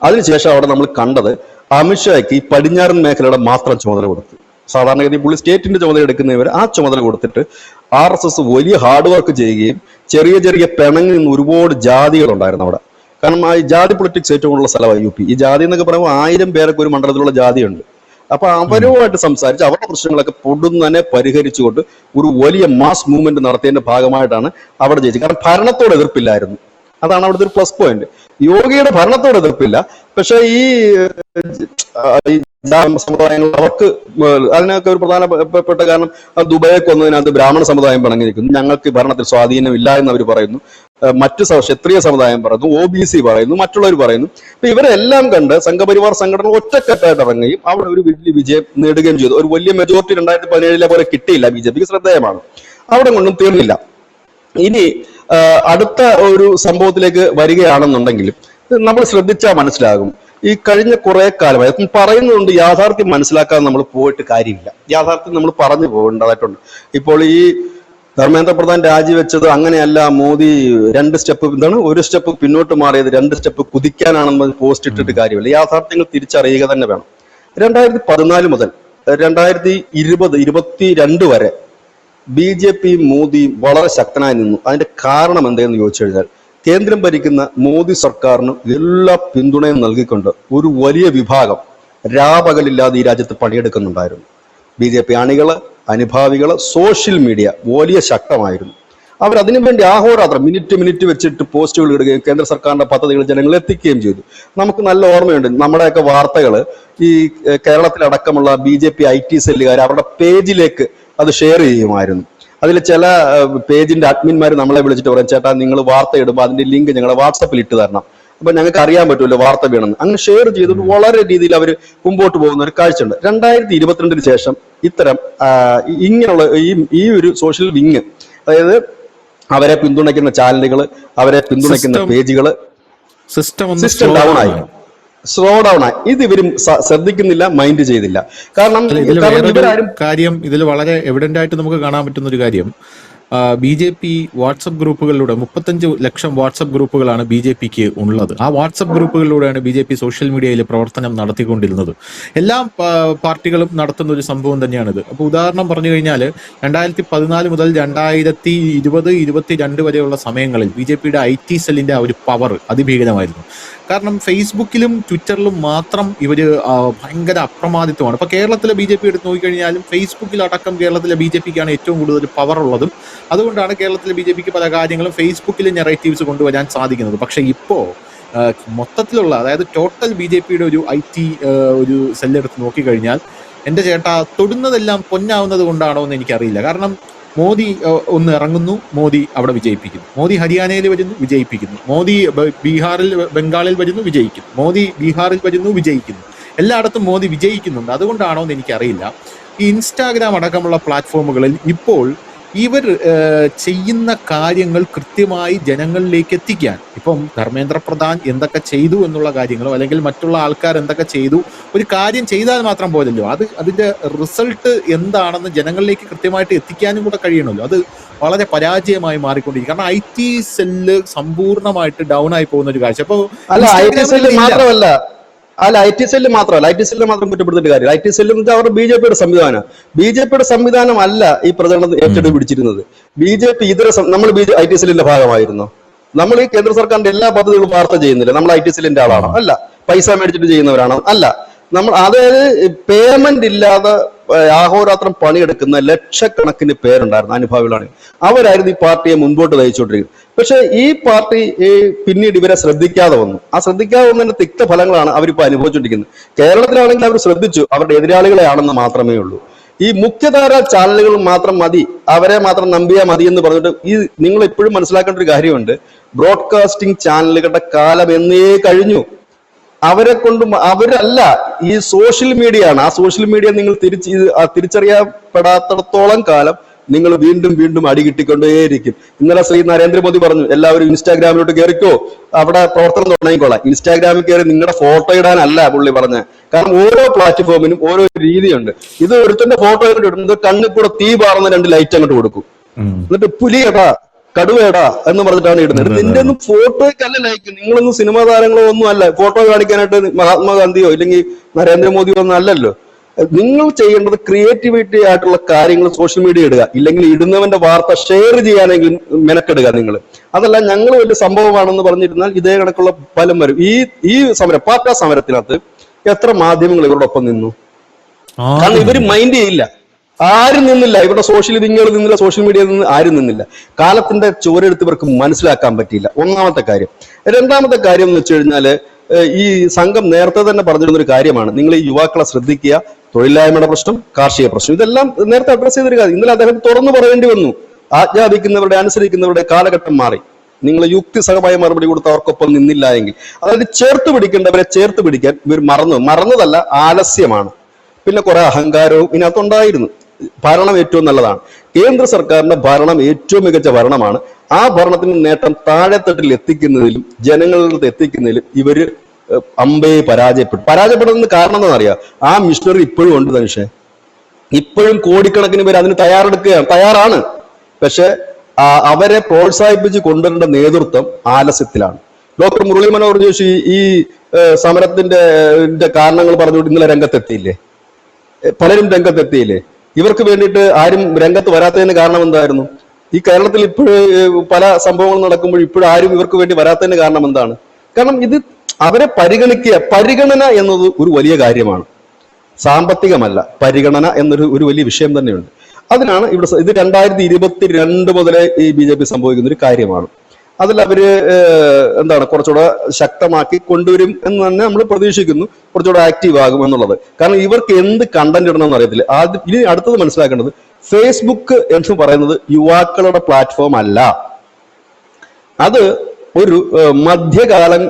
അതിനുശേഷം അവിടെ നമ്മൾ കണ്ടത് അമിത്ഷായ്ക്ക് ഈ പടിഞ്ഞാറൻ മേഖലയുടെ മാത്രം ചുമതല കൊടുത്തു. സാധാരണഗതി പുള്ളി സ്റ്റേറ്റിന്റെ ചുമതല എടുക്കുന്നവർ ആ ചുമതല കൊടുത്തിട്ട് RSS വലിയ ഹാർഡ് വർക്ക് ചെയ്യുകയും ചെറിയ ചെറിയ പിണങ്ങി നിന്ന് ഒരുപാട് ജാതികളുണ്ടായിരുന്നു അവിടെ. കാരണം ഈ ജാതി പൊളിറ്റിക്സ് ഏറ്റവും കൂടുതലുള്ള സ്ഥലമാണ് UP. ഈ ജാതി എന്നൊക്കെ പറയുമ്പോൾ 1000 പേരൊക്കെ ഒരു മണ്ഡലത്തിലുള്ള ജാതിയുണ്ട്. അപ്പൊ അവരുമായിട്ട് സംസാരിച്ച് അവരുടെ പ്രശ്നങ്ങളൊക്കെ പൊടുന്നു തന്നെ പരിഹരിച്ചുകൊണ്ട് ഒരു വലിയ മാസ് മൂവ്മെന്റ് നടത്തിയതിന്റെ ഭാഗമായിട്ടാണ് അവിടെ ജയിച്ചത്. കാരണം ഭരണത്തോട് എതിർപ്പില്ലായിരുന്നു. അതാണ് അവിടുത്തെ ഒരു പ്ലസ് പോയിന്റ്. യോഗിയുടെ ഭരണത്തോട് എതിർപ്പില്ല. പക്ഷെ ഈ സമുദായങ്ങൾ അവർക്ക് അതിനൊക്കെ ഒരു പ്രധാനപ്പെട്ട കാരണം ദുബായെ കൊന്നതിനകത്ത് ബ്രാഹ്മണ സമുദായം പിണങ്ങിയിരിക്കുന്നു. ഞങ്ങൾക്ക് ഭരണത്തിൽ സ്വാധീനമില്ല എന്ന് അവർ പറയുന്നു. മറ്റു ക്ഷത്രിയ സമുദായം പറയുന്നു, OBC പറയുന്നു, മറ്റുള്ളവർ പറയുന്നു. അപ്പൊ ഇവരെല്ലാം കണ്ട് സംഘപരിവാർ സംഘടന ഒറ്റക്കെട്ടായിട്ട് ഇറങ്ങുകയും അവിടെ ഒരു വലിയ വിജയം നേടുകയും ചെയ്തു. ഒരു വലിയ മെജോറിറ്റി 2017 പോലെ കിട്ടിയില്ല. BJPക്ക് ശ്രദ്ധേയമാണ്. അവിടെ കൊണ്ടും തീർന്നില്ല. ഇനി അടുത്ത ഒരു സംഭവത്തിലേക്ക് വരികയാണെന്നുണ്ടെങ്കിലും നമ്മൾ ശ്രദ്ധിച്ചാൽ മനസ്സിലാകും. ഈ കഴിഞ്ഞ കുറെ കാലമായി പറയുന്നുണ്ട് യാഥാർത്ഥ്യം മനസ്സിലാക്കാൻ നമ്മൾ പോയിട്ട് കാര്യമില്ല. യാഥാർത്ഥ്യം നമ്മൾ പറഞ്ഞു പോകേണ്ടതായിട്ടുണ്ട്. ഇപ്പോൾ ഈ ധർമ്മേന്ദ്ര പ്രധാൻ രാജിവെച്ചത് അങ്ങനെയല്ല, മോദി ഒരു സ്റ്റെപ്പ് പിന്നോട്ട് മാറിയത് 2 സ്റ്റെപ്പ് കുതിക്കാനാണെന്ന് പോസ്റ്റ് ഇട്ടിട്ട് കാര്യമില്ല. യാഥാർത്ഥ്യങ്ങൾ തിരിച്ചറിയുക തന്നെ വേണം. 2014 മുതൽ 2022 വരെ BJP മോദി വളരെ ശക്തനായി നിന്നു. അതിന്റെ കാരണം എന്തെന്ന് ചോദിച്ചു കഴിഞ്ഞാൽ, കേന്ദ്രം ഭരിക്കുന്ന മോദി സർക്കാരിന് എല്ലാ പിന്തുണയും നൽകിക്കൊണ്ട് ഒരു വലിയ വിഭാഗം രാപകലില്ലാതെ ഈ രാജ്യത്ത് പണിയെടുക്കുന്നുണ്ടായിരുന്നു. BJP അണികള്, അനുഭാവികള്, സോഷ്യൽ മീഡിയ വലിയ ശക്തമായിരുന്നു. അവർ അതിനുവേണ്ടി ആഹോരാത്രം മിനിറ്റ് വെച്ചിട്ട് പോസ്റ്റുകൾ ഇടുകയും കേന്ദ്ര സർക്കാരിന്റെ പദ്ധതികൾ ജനങ്ങളിൽ എത്തിക്കുകയും ചെയ്തു. നമുക്ക് നല്ല ഓർമ്മയുണ്ട്, നമ്മുടെയൊക്കെ വാർത്തകൾ ഈ കേരളത്തിലടക്കമുള്ള BJP IT സെല്ലുകാർ അവരുടെ പേജിലേക്ക് അത് ഷെയർ ചെയ്യുമായിരുന്നു. അതിൽ ചില പേജിന്റെ അഡ്മിന്മാർ നമ്മളെ വിളിച്ചിട്ട് പറയും, ചേട്ടാ നിങ്ങൾ വാർത്ത ഇടുമ്പോൾ അതിന്റെ ലിങ്ക് ഞങ്ങളുടെ വാട്സപ്പിൽ ഇട്ട് തരണം, അപ്പൊ ഞങ്ങൾക്ക് അറിയാൻ പറ്റുമല്ലോ വാർത്ത വേണമെന്ന്. അങ്ങനെ ഷെയർ ചെയ്തിട്ട് വളരെ രീതിയിൽ അവർ മുമ്പോട്ട് പോകുന്ന ഒരു കാഴ്ചയുണ്ട്. 2022 ശേഷം ഇത്തരം ഇങ്ങനെയുള്ള ഈ ഒരു സോഷ്യൽ വിങ്, അതായത് അവരെ പിന്തുണയ്ക്കുന്ന ചാനലുകൾ, അവരെ പിന്തുണയ്ക്കുന്ന പേജുകൾ സിസ്റ്റം ഡൗൺ ആയി, സ്ലോ ഡൗൺ ആയി. ഇത് ഇവരും ശ്രദ്ധിക്കുന്നില്ല, മൈൻഡ് ചെയ്തില്ല. കാരണം കാര്യം ഇതിൽ വളരെ എവിഡന്റ് ആയിട്ട് നമുക്ക് കാണാൻ പറ്റുന്ന ഒരു കാര്യം, BJP വാട്സപ്പ് ഗ്രൂപ്പുകളിലൂടെ 35 ലക്ഷം വാട്സപ്പ് ഗ്രൂപ്പുകളാണ് BJPക്ക് ഉള്ളത്. ആ വാട്സപ്പ് ഗ്രൂപ്പുകളിലൂടെയാണ് BJP സോഷ്യൽ മീഡിയയിൽ പ്രവർത്തനം നടത്തിക്കൊണ്ടിരുന്നത്. എല്ലാ പാർട്ടികളും നടത്തുന്ന ഒരു സംഭവം തന്നെയാണിത്. അപ്പോൾ ഉദാഹരണം പറഞ്ഞു കഴിഞ്ഞാൽ 2014 മുതൽ 2020-22 വരെയുള്ള സമയങ്ങളിൽ BJPയുടെ IT സെല്ലിന്റെ ആ ഒരു പവർ അതിഭീകരമായിരുന്നു. കാരണം ഫേസ്ബുക്കിലും ട്വിറ്ററിലും മാത്രം ഇവര് ഭയങ്കര അപ്രമാദിത്വമാണ്. ഇപ്പൊ കേരളത്തിലെ BJP എടുത്ത് നോക്കിക്കഴിഞ്ഞാലും ഫേസ്ബുക്കിലടക്കം കേരളത്തിലെ BJPക്കാണ് ഏറ്റവും കൂടുതൽ പവർ ഉള്ളതും. അതുകൊണ്ടാണ് കേരളത്തിലെ BJPക്ക് പല കാര്യങ്ങളും ഫേസ്ബുക്കിൽ നെറേറ്റീവ്സ് കൊണ്ടുവരാൻ സാധിക്കുന്നത്. പക്ഷെ ഇപ്പോ മൊത്തത്തിലുള്ള, അതായത് ടോട്ടൽ BJPയുടെ ഒരു IT ഒരു സെല്ലെടുത്ത് നോക്കിക്കഴിഞ്ഞാൽ എന്റെ ചേട്ടാ തൊടുന്നതെല്ലാം പൊന്നാവുന്നത് കൊണ്ടാണോ എന്ന് എനിക്കറിയില്ല. കാരണം മോദി ഒന്ന് ഇറങ്ങുന്നു, മോദി അവിടെ വിജയിപ്പിക്കുന്നു. മോദി ഹരിയാനയിൽ വരുന്നു, വിജയിപ്പിക്കുന്നു. മോദി ബംഗാളിൽ വരുന്നു, വിജയിക്കുന്നു. മോദി ബീഹാറിൽ വരുന്നു, വിജയിക്കുന്നു. എല്ലായിടത്തും മോദി വിജയിക്കുന്നുണ്ട്. അതുകൊണ്ടാണോ എന്ന് എനിക്കറിയില്ല. ഈ ഇൻസ്റ്റാഗ്രാം അടക്കമുള്ള പ്ലാറ്റ്ഫോമുകളിൽ ഇപ്പോൾ ഇവർ ചെയ്യുന്ന കാര്യങ്ങൾ കൃത്യമായി ജനങ്ങളിലേക്ക് എത്തിക്കാൻ, ഇപ്പം ധർമ്മേന്ദ്ര പ്രധാൻ എന്തൊക്കെ ചെയ്തു എന്നുള്ള കാര്യങ്ങളോ അല്ലെങ്കിൽ മറ്റുള്ള ആൾക്കാർ എന്തൊക്കെ ചെയ്തു, ഒരു കാര്യം ചെയ്താൽ മാത്രം പോരല്ലോ, അതിന്റെ റിസൾട്ട് എന്താണെന്ന് ജനങ്ങളിലേക്ക് കൃത്യമായിട്ട് എത്തിക്കാനും കൂടെ കഴിയണമല്ലോ. അത് വളരെ പരാജയമായി മാറിക്കൊണ്ടിരിക്കും. കാരണം IT സെല്ല് സമ്പൂർണ്ണമായിട്ട് ഡൗൺ ആയി പോകുന്ന ഒരു കാഴ്ച. അപ്പോൾ IT സെല്ല് മാത്രമല്ല, IT സെല്ല് മാത്രം കുറ്റപ്പെടുത്തിട്ട് കാര്യം. IT സെല്ല് അവരുടെ BJPയുടെ സംവിധാനം അല്ല ഈ പ്രചരണം ഏറ്റെടുത്ത് പിടിച്ചിരുന്നത്. BJP നമ്മൾ IT സെല്ലിന്റെ ഭാഗമായിരുന്നു. നമ്മൾ ഈ കേന്ദ്ര സർക്കാരിന്റെ എല്ലാ പദ്ധതികളും വാർത്ത ചെയ്യുന്നില്ല. നമ്മൾ IT സെല്ലിന്റെ ആളാണോ? അല്ല. പൈസ മേടിച്ചിട്ട് ചെയ്യുന്നവരാണോ? അല്ല. നമ്മൾ അതായത് പേയ്മെന്റ് ഇല്ലാതെ ആഹോരാത്രം പണിയെടുക്കുന്ന ലക്ഷക്കണക്കിന് പേരുണ്ടായിരുന്നു, അനുഭാവികളാണ്. അവരായിരുന്നു ഈ പാർട്ടിയെ മുൻപോട്ട് നയിച്ചുകൊണ്ടിരിക്കുന്നത്. പക്ഷെ ഈ പാർട്ടി പിന്നീട് ഇവരെ ശ്രദ്ധിക്കാതെ വന്നു. ആ ശ്രദ്ധിക്കാതെ വന്നതിന്റെ തിക്ത ഫലങ്ങളാണ് അവരിപ്പോ അനുഭവിച്ചുകൊണ്ടിരിക്കുന്നത്. കേരളത്തിലാണെങ്കിൽ അവർ ശ്രദ്ധിച്ചു, അവരുടെ എതിരാളികളെയാണെന്ന് മാത്രമേ ഉള്ളൂ. ഈ മുഖ്യധാര ചാനലുകൾ മാത്രം മതി, അവരെ മാത്രം നമ്പിയാൽ മതി എന്ന് പറഞ്ഞിട്ട് ഈ നിങ്ങൾ എപ്പോഴും മനസ്സിലാക്കേണ്ട ഒരു കാര്യമുണ്ട്, ബ്രോഡ്കാസ്റ്റിംഗ് ചാനലുകളുടെ കാലം എന്നേ കഴിഞ്ഞു. അവരല്ല, ഈ സോഷ്യൽ മീഡിയ ആണ്. ആ സോഷ്യൽ മീഡിയ നിങ്ങൾ തിരിച്ചറിയപ്പെടാത്തിടത്തോളം കാലം നിങ്ങൾ വീണ്ടും അടി കിട്ടിക്കൊണ്ടേയിരിക്കും. ഇന്നലെ ശ്രീ നരേന്ദ്രമോദി പറഞ്ഞു, എല്ലാവരും ഇൻസ്റ്റാഗ്രാമിലോട്ട് കയറിക്കോ, അവിടെ പ്രവർത്തനം തുടങ്ങിക്കോളാം. ഇൻസ്റ്റാഗ്രാമിൽ കയറി നിങ്ങളുടെ ഫോട്ടോ ഇടാനല്ല പുള്ളി പറഞ്ഞത്. കാരണം ഓരോ പ്ലാറ്റ്ഫോമിനും ഓരോ രീതിയുണ്ട്. ഇത് ഒരുത്തന്റെ ഫോട്ടോ ഇടുന്നത് കണ്ണിൽ കൂടെ തീ പാറുന്ന 2 ലൈറ്റ് അങ്ങോട്ട് കൊടുക്കും, എന്നിട്ട് പുലിയടാ കടുവേടാ എന്ന് പറഞ്ഞിട്ടാണ് ഇടുന്നത്. നിന്റെ ഒന്നും ഫോട്ടോയ്ക്കല്ല ലൈക്ക്. നിങ്ങളൊന്നും സിനിമാ താരങ്ങളോ ഒന്നും അല്ല ഫോട്ടോ കാണിക്കാനായിട്ട് മഹാത്മാഗാന്ധിയോ ഇല്ലെങ്കിൽ നരേന്ദ്രമോദിയോ ഒന്നും അല്ലല്ലോ. നിങ്ങൾ ചെയ്യേണ്ടത് ക്രിയേറ്റിവിറ്റി ആയിട്ടുള്ള കാര്യങ്ങൾ സോഷ്യൽ മീഡിയ ഇടുക, ഇല്ലെങ്കിൽ ഇടുന്നവന്റെ വാർത്ത ഷെയർ ചെയ്യാനെങ്കിലും മെനക്കെടുക നിങ്ങൾ. അതല്ല ഞങ്ങൾ വലിയ സംഭവമാണെന്ന് പറഞ്ഞിരുന്നാൽ ഇതേ കണക്കുള്ള ഫലം വരും. ഈ സമരം, പാർട്ടാ സമരത്തിനകത്ത് എത്ര മാധ്യമങ്ങൾ ഇവരോടൊപ്പം നിന്നു? കാരണം ഇവര് മൈൻഡ് ചെയ്യില്ല, ആരും നിന്നില്ല. ഇവിടെ സോഷ്യൽ വിങ്ങുകൾ നിന്നില്ല, സോഷ്യൽ മീഡിയയിൽ നിന്ന് ആരും നിന്നില്ല. കാലത്തിന്റെ ചുവരെടുത്ത് ഇവർക്ക് മനസ്സിലാക്കാൻ പറ്റിയില്ല, ഒന്നാമത്തെ കാര്യം. രണ്ടാമത്തെ കാര്യം എന്ന് വെച്ച് കഴിഞ്ഞാല്, ഈ സംഘം നേരത്തെ തന്നെ പറഞ്ഞിരുന്നൊരു കാര്യമാണ്, നിങ്ങൾ ഈ യുവാക്കളെ ശ്രദ്ധിക്കുക, തൊഴിലില്ലായ്മയുടെ പ്രശ്നം, കാർഷിക പ്രശ്നം, ഇതെല്ലാം നേരത്തെ അഡ്രസ് ചെയ്തൊരു കാര്യം. ഇന്നലെ അദ്ദേഹം തുറന്നു പറയേണ്ടി വന്നു. ആജ്ഞാപിക്കുന്നവരുടെ അനുസരിക്കുന്നവരുടെ കാലഘട്ടം മാറി. നിങ്ങൾ യുക്തിസഹമായ മറുപടി കൊടുത്ത് അവർക്കൊപ്പം നിന്നില്ല എങ്കിൽ, അതായത് ചേർത്ത് പിടിക്കേണ്ടവരെ ചേർത്ത് പിടിക്കാൻ ഇവർ മറന്നതല്ല, ആലസ്യമാണ്. പിന്നെ കുറെ അഹങ്കാരവും ഇതിനകത്തുണ്ടായിരുന്നു. ഭരണം ഏറ്റവും നല്ലതാണ്, കേന്ദ്ര സർക്കാരിന്റെ ഭരണം ഏറ്റവും മികച്ച ഭരണമാണ്. ആ ഭരണത്തിന് നേട്ടം താഴെത്തട്ടിൽ എത്തിക്കുന്നതിലും ജനങ്ങളുടെ എത്തിക്കുന്നതിലും ഇവര് പരാജയപ്പെടുന്നതിന് കാരണം എന്താണെന്ന് അറിയാം, ആ മിഷണറി ഇപ്പോഴും ഉണ്ട്. മനുഷ്യൻ ഇപ്പോഴും കോടിക്കണക്കിന് പേര് അതിന് തയ്യാറാണ്. പക്ഷെ അവരെ പ്രോത്സാഹിപ്പിച്ച് കൊണ്ടുവരേണ്ട നേതൃത്വം ആലസ്യത്തിലാണ്. ഡോക്ടർ മുരളി മനോഹർ ജോഷി ഈ സമരത്തിന്റെ കാരണങ്ങൾ പറഞ്ഞുകൊണ്ട് ഇന്നലെ രംഗത്തെത്തിയില്ലേ? പലരും രംഗത്തെത്തിയില്ലേ? ഇവർക്ക് വേണ്ടിയിട്ട് ആരും രംഗത്ത് വരാത്തതിന് കാരണം എന്തായിരുന്നു? ഈ കേരളത്തിൽ ഇപ്പോഴും പല സംഭവങ്ങൾ നടക്കുമ്പോൾ ഇപ്പോഴും ആരും ഇവർക്ക് വേണ്ടി വരാത്തതിന് കാരണം എന്താണ്? കാരണം ഇത് അവരെ പരിഗണന എന്നത് ഒരു വലിയ കാര്യമാണ്, സാമ്പത്തികമല്ല. പരിഗണന എന്നൊരു വലിയ വിഷയം തന്നെയുണ്ട്. അതിനാണ് ഇവിടെ ഇത് 2022 മുതലേ ഈ BJP സംഭവിക്കുന്ന ഒരു കാര്യമാണ്. അതിൽ അവര് കുറച്ചുകൂടെ ശക്തമാക്കി കൊണ്ടുവരും എന്ന് തന്നെ നമ്മൾ പ്രതീക്ഷിക്കുന്നു. കുറച്ചുകൂടെ ആക്റ്റീവ് ആകും എന്നുള്ളത്. കാരണം ഇവർക്ക് എന്ത് കണ്ടന്റ് ഇടണമെന്ന് അറിയത്തില്ല. ഇനി അടുത്തത് മനസ്സിലാക്കേണ്ടത്, ഫേസ്ബുക്ക് എന്ന് പറയുന്നത് യുവാക്കളുടെ പ്ലാറ്റ്ഫോം അല്ല. അത് ഒരു മധ്യകാലം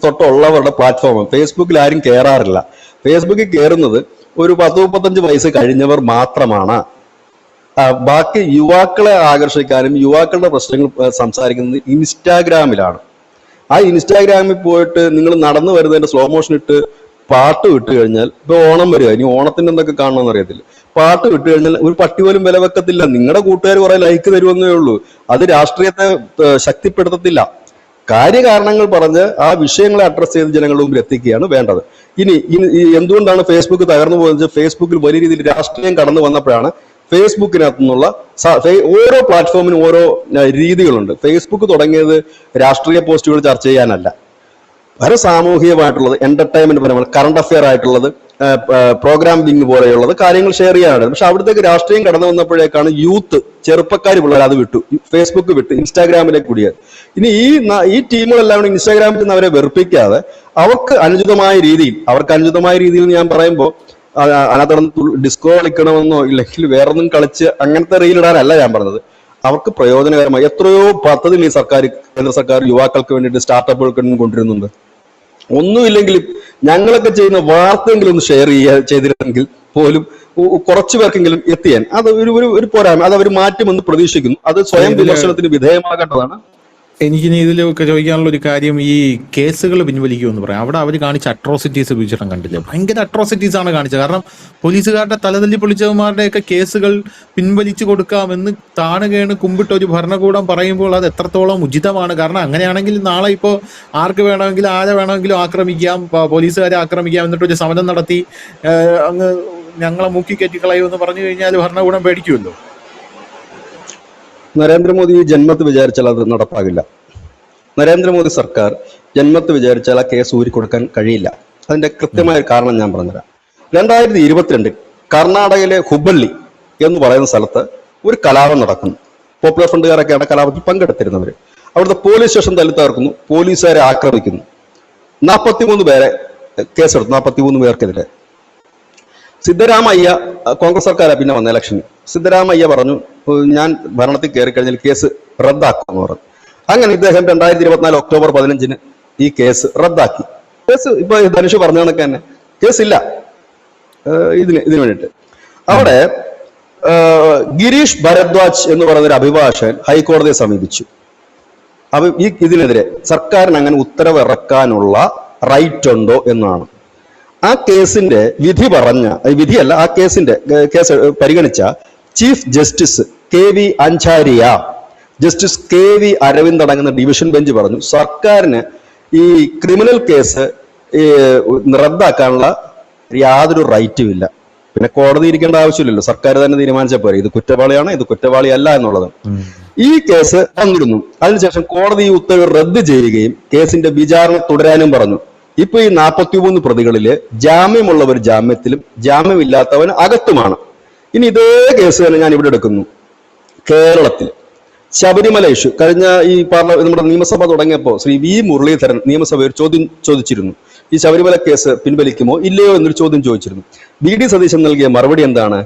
തൊട്ടുള്ളവരുടെ പ്ലാറ്റ്ഫോമാണ്. ഫേസ്ബുക്കിൽ ആരും കയറാറില്ല. ഫേസ്ബുക്കിൽ കയറുന്നത് ഒരു 10-35 വയസ്സ് കഴിഞ്ഞവർ മാത്രമാണ്. ബാക്കി യുവാക്കളെ ആകർഷിക്കാനും യുവാക്കളുടെ പ്രശ്നങ്ങൾ സംസാരിക്കുന്നത് ഇൻസ്റ്റാഗ്രാമിലാണ്. ആ ഇൻസ്റ്റാഗ്രാമിൽ പോയിട്ട് നിങ്ങൾ നടന്നു വരുന്നതിന്റെ സ്ലോ മോഷൻ ഇട്ട് പാട്ട് വിട്ട് കഴിഞ്ഞാൽ, ഇപ്പൊ ഓണം വരിക, ഇനി ഓണത്തിന്റെ എന്തൊക്കെ കാണണമെന്ന് അറിയത്തില്ല, പാട്ട് വിട്ട് കഴിഞ്ഞാൽ ഒരു പട്ടി പോലും വില വെക്കത്തില്ല. നിങ്ങളുടെ കൂട്ടുകാർ കുറെ ലൈക്ക് തരുമെന്നേ ഉള്ളൂ. അത് രാഷ്ട്രീയത്തെ ശക്തിപ്പെടുത്തത്തില്ല. കാര്യകാരണങ്ങൾ പറഞ്ഞ് ആ വിഷയങ്ങളെ അഡ്രസ് ചെയ്ത് ജനങ്ങളുടെ മുമ്പിൽ എത്തിക്കുകയാണ് വേണ്ടത്. ഇനി എന്തുകൊണ്ടാണ് ഫേസ്ബുക്ക് തകർന്നു പോകുന്നത്? ഫേസ്ബുക്കിൽ വലിയ രീതിയിൽ രാഷ്ട്രീയം കടന്നു വന്നപ്പോഴാണ് ഫേസ്ബുക്കിനകത്തു നിന്നുള്ള ഓരോ പ്ലാറ്റ്ഫോമിനും ഓരോ രീതികളുണ്ട്. ഫേസ്ബുക്ക് തുടങ്ങിയത് രാഷ്ട്രീയ പോസ്റ്റുകൾ ചർച്ച ചെയ്യാനല്ല, വളരെ സാമൂഹികമായിട്ടുള്ളത്, എന്റർടൈൻമെന്റ് പരമാണ്, കറണ്ട് അഫെയർ ആയിട്ടുള്ളത്, പ്രോഗ്രാമിംഗ് പോലെയുള്ളത് കാര്യങ്ങൾ ഷെയർ ചെയ്യാനാണ്. പക്ഷെ അവിടത്തേക്ക് രാഷ്ട്രീയം കടന്നു വന്നപ്പോഴേക്കാണ് യൂത്ത്, ചെറുപ്പക്കാർ പിള്ളേർ അത് വിട്ടു, ഫേസ്ബുക്ക് വിട്ട് ഇൻസ്റ്റാഗ്രാമിലേക്ക് കൂടിയത്. ഇനി ഈ ടീമുകളെല്ലാം കൂടി ഇൻസ്റ്റാഗ്രാമിൽ നിന്ന് അവരെ വെറുപ്പിക്കാതെ അവർക്ക് അനുചിതമായ രീതിയിൽ ഞാൻ പറയുമ്പോൾ അതിനകത്ത് ഡിസ്കോ കളിക്കണമെന്നോ ഇല്ലെങ്കിൽ വേറൊന്നും കളിച്ച് അങ്ങനത്തെ റീലിടാനല്ല ഞാൻ പറഞ്ഞത്. അവർക്ക് പ്രയോജനകരമായി എത്രയോ പദ്ധതികൾ ഈ കേന്ദ്ര സർക്കാർ യുവാക്കൾക്ക് വേണ്ടിയിട്ട് സ്റ്റാർട്ടപ്പുകൾക്ക് കൊണ്ടുവരുന്നുണ്ട്. ഒന്നുമില്ലെങ്കിലും ഞങ്ങളൊക്കെ ചെയ്യുന്ന വാർത്തയെങ്കിലും ഒന്ന് ഷെയർ ചെയ്തിരുന്നെങ്കിൽ പോലും കുറച്ചു പേർക്കെങ്കിലും എത്തിയാൻ അത് ഒരു പോരായ്മ. അത് അവർ മാറ്റുമെന്ന് പ്രതീക്ഷിക്കുന്നു. അത് സ്വയം വിമർശനത്തിന് വിധേയമാകേണ്ടതാണ്. എനിക്കിനി ഇതിലൊക്കെ ചോദിക്കാനുള്ള ഒരു കാര്യം, ഈ കേസുകൾ പിൻവലിക്കുമെന്ന് പറയാം. അവിടെ അവർ കാണിച്ച അട്രോസിറ്റീസ് വിചാരം കണ്ടില്ലേ? ഭയങ്കര അട്രോസിറ്റീസ് ആണ് കാണിച്ചത്. കാരണം പോലീസുകാരുടെ തലതല്ലി പൊളിച്ചവന്മാരുടെയൊക്കെ കേസുകൾ പിൻവലിച്ചു കൊടുക്കാമെന്ന് താണുകേണ് കുമ്പിട്ട് ഒരു ഭരണകൂടം പറയുമ്പോൾ അത് എത്രത്തോളം ഉചിതമാണ്. കാരണം അങ്ങനെയാണെങ്കിൽ നാളെ ഇപ്പോൾ ആർക്ക് വേണമെങ്കിലും ആരെ വേണമെങ്കിലും ആക്രമിക്കാം, പോലീസുകാരെ ആക്രമിക്കാം, എന്നിട്ട് ഒരു സമരം നടത്തി അങ്ങ് ഞങ്ങളെ മൂക്കി കയറ്റിക്കളയുമെന്ന് പറഞ്ഞു കഴിഞ്ഞാൽ ഭരണകൂടം പേടിക്കുമല്ലോ. നരേന്ദ്രമോദി ജന്മത്ത് വിചാരിച്ചാൽ അത് നടപ്പാകില്ല. നരേന്ദ്രമോദി സർക്കാർ ജന്മത്ത് വിചാരിച്ചാൽ ആ കേസ് ഊരിക്കൊടുക്കാൻ കഴിയില്ല. അതിന്റെ കൃത്യമായ കാരണം ഞാൻ പറഞ്ഞുതരാം. 2022 കർണാടകയിലെ ഹുബള്ളി എന്ന് പറയുന്ന സ്ഥലത്ത് ഒരു കലാപം നടക്കുന്നു. പോപ്പുലർ ഫ്രണ്ടുകാരൊക്കെയാണ് കലാപത്തിൽ പങ്കെടുത്തിരുന്നവർ. അവിടുത്തെ പോലീസ് സ്റ്റേഷൻ തല്ലി തകർക്കുന്നു, പോലീസുകാരെ ആക്രമിക്കുന്നു. 43 പേരെ കേസെടുത്തു, 43 പേർക്കെതിരെ. സിദ്ധരാമയ്യ, കോൺഗ്രസ് സർക്കാരാണ് പിന്നെ വന്ന ഇലക്ഷന്, സിദ്ധരാമയ്യ പറഞ്ഞു ഞാൻ ഭരണത്തിൽ കയറി കഴിഞ്ഞാൽ കേസ് റദ്ദാക്കുമെന്ന് പറഞ്ഞു. അങ്ങനെ ഇദ്ദേഹം 2024 ഒക്ടോബർ 15 ഈ കേസ് റദ്ദാക്കി. കേസ് ഇപ്പൊ ധനുഷ് പറഞ്ഞ കണക്ക് തന്നെ കേസില്ല ഇതിന് വേണ്ടിയിട്ട്. അവിടെ ഗിരീഷ് ഭരദ്വാജ് എന്ന് പറയുന്ന ഒരു അഭിഭാഷകൻ ഹൈക്കോടതിയെ സമീപിച്ചു. ഇതിനെതിരെ സർക്കാരിന് അങ്ങനെ ഉത്തരവ് ഇറക്കാനുള്ള റൈറ്റ് ഉണ്ടോ എന്നാണ്. ആ കേസിന്റെ വിധിയല്ല, ആ കേസ് പരിഗണിച്ച chief justice KV Anjaria, justice KV Aravind അടങ്ങുന്ന ഡിവിഷൻ ബെഞ്ച് പറഞ്ഞു സർക്കാരിന് ഈ ക്രിമിനൽ കേസ് റദ്ദാക്കാനുള്ള യാതൊരു റൈറ്റും ഇല്ല. പിന്നെ കോടതി ഇരിക്കേണ്ട ആവശ്യമില്ലല്ലോ, സർക്കാർ തന്നെ തീരുമാനിച്ച പോലെ ഇത് കുറ്റവാളിയാണ്, ഇത് കുറ്റവാളിയല്ല എന്നുള്ളത്. ഈ കേസ് വന്നിരുന്നു. അതിനുശേഷം കോടതി ഈ ഉത്തരവ് റദ്ദ് ചെയ്യുകയും കേസിന്റെ വിചാരണ തുടരാനും പറഞ്ഞു. ഇപ്പൊ ഈ 43 പ്രതികളില് ജാമ്യമുള്ളവർ ജാമ്യത്തിലും ജാമ്യമില്ലാത്തവൻ അകത്തുമാണ്. ഇനി ഇതേ കേസ് തന്നെ ഞാൻ ഇവിടെ എടുക്കുന്നു. കേരളത്തിൽ ശബരിമല ഇഷ്യൂ കഴിഞ്ഞ ഈ നമ്മുടെ നിയമസഭ തുടങ്ങിയപ്പോൾ ശ്രീ V മുരളീധരൻ നിയമസഭയിൽ ചോദ്യം ചോദിച്ചിരുന്നു. ഈ ശബരിമല കേസ് പിൻവലിക്കുമോ ഇല്ലയോ എന്നൊരു ചോദ്യം ചോദിച്ചിരുന്നു. VD സതീശൻ നൽകിയ മറുപടി എന്താണ്?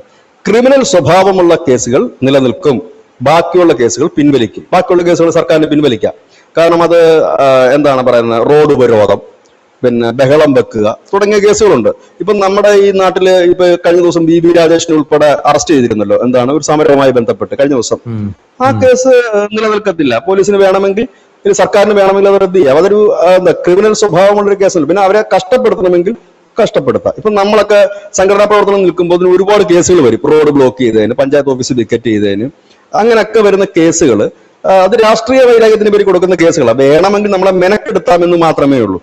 ക്രിമിനൽ സ്വഭാവമുള്ള കേസുകൾ നിലനിൽക്കും, ബാക്കിയുള്ള കേസുകൾ പിൻവലിക്കും. ബാക്കിയുള്ള കേസുകൾ സർക്കാരിന് പിൻവലിക്കാം. കാരണം അത് എന്താണ് പറയുന്നത്, റോഡ് ഉപരോധം, പിന്നെ ബഹളം വെക്കുക തുടങ്ങിയ കേസുകളുണ്ട്. ഇപ്പൊ നമ്മുടെ ഈ നാട്ടില് ഇപ്പൊ കഴിഞ്ഞ ദിവസം BB രാജേഷിനെ ഉൾപ്പെടെ അറസ്റ്റ് ചെയ്തിരുന്നല്ലോ, എന്താണ് ഒരു സമരവുമായി ബന്ധപ്പെട്ട് കഴിഞ്ഞ ദിവസം. ആ കേസ് നിലനിൽക്കത്തില്ല. പോലീസിന് വേണമെങ്കിൽ, സർക്കാരിന് വേണമെങ്കിൽ അത് റദ്ദ് ചെയ്യാം. അതൊരു ക്രിമിനൽ സ്വഭാവമുള്ളൊരു കേസല്ല. പിന്നെ അവരെ കഷ്ടപ്പെടുത്തണമെങ്കിൽ കഷ്ടപ്പെടുത്താം. ഇപ്പൊ നമ്മളൊക്കെ സംഘടനാ പ്രവർത്തനം നിൽക്കുമ്പോൾ അതിന് ഒരുപാട് കേസുകൾ വരും. റോഡ് ബ്ലോക്ക് ചെയ്തതിന്, പഞ്ചായത്ത് ഓഫീസ് വിക്കറ്റ് ചെയ്തതിന്, അങ്ങനെയൊക്കെ വരുന്ന കേസുകൾ അത് രാഷ്ട്രീയ വൈരാഗ്യത്തിന് പേര് കൊടുക്കുന്ന കേസുകളാണ്. വേണമെങ്കിൽ നമ്മളെ മെനക്കെടുത്താമെന്ന് മാത്രമേ ഉള്ളൂ.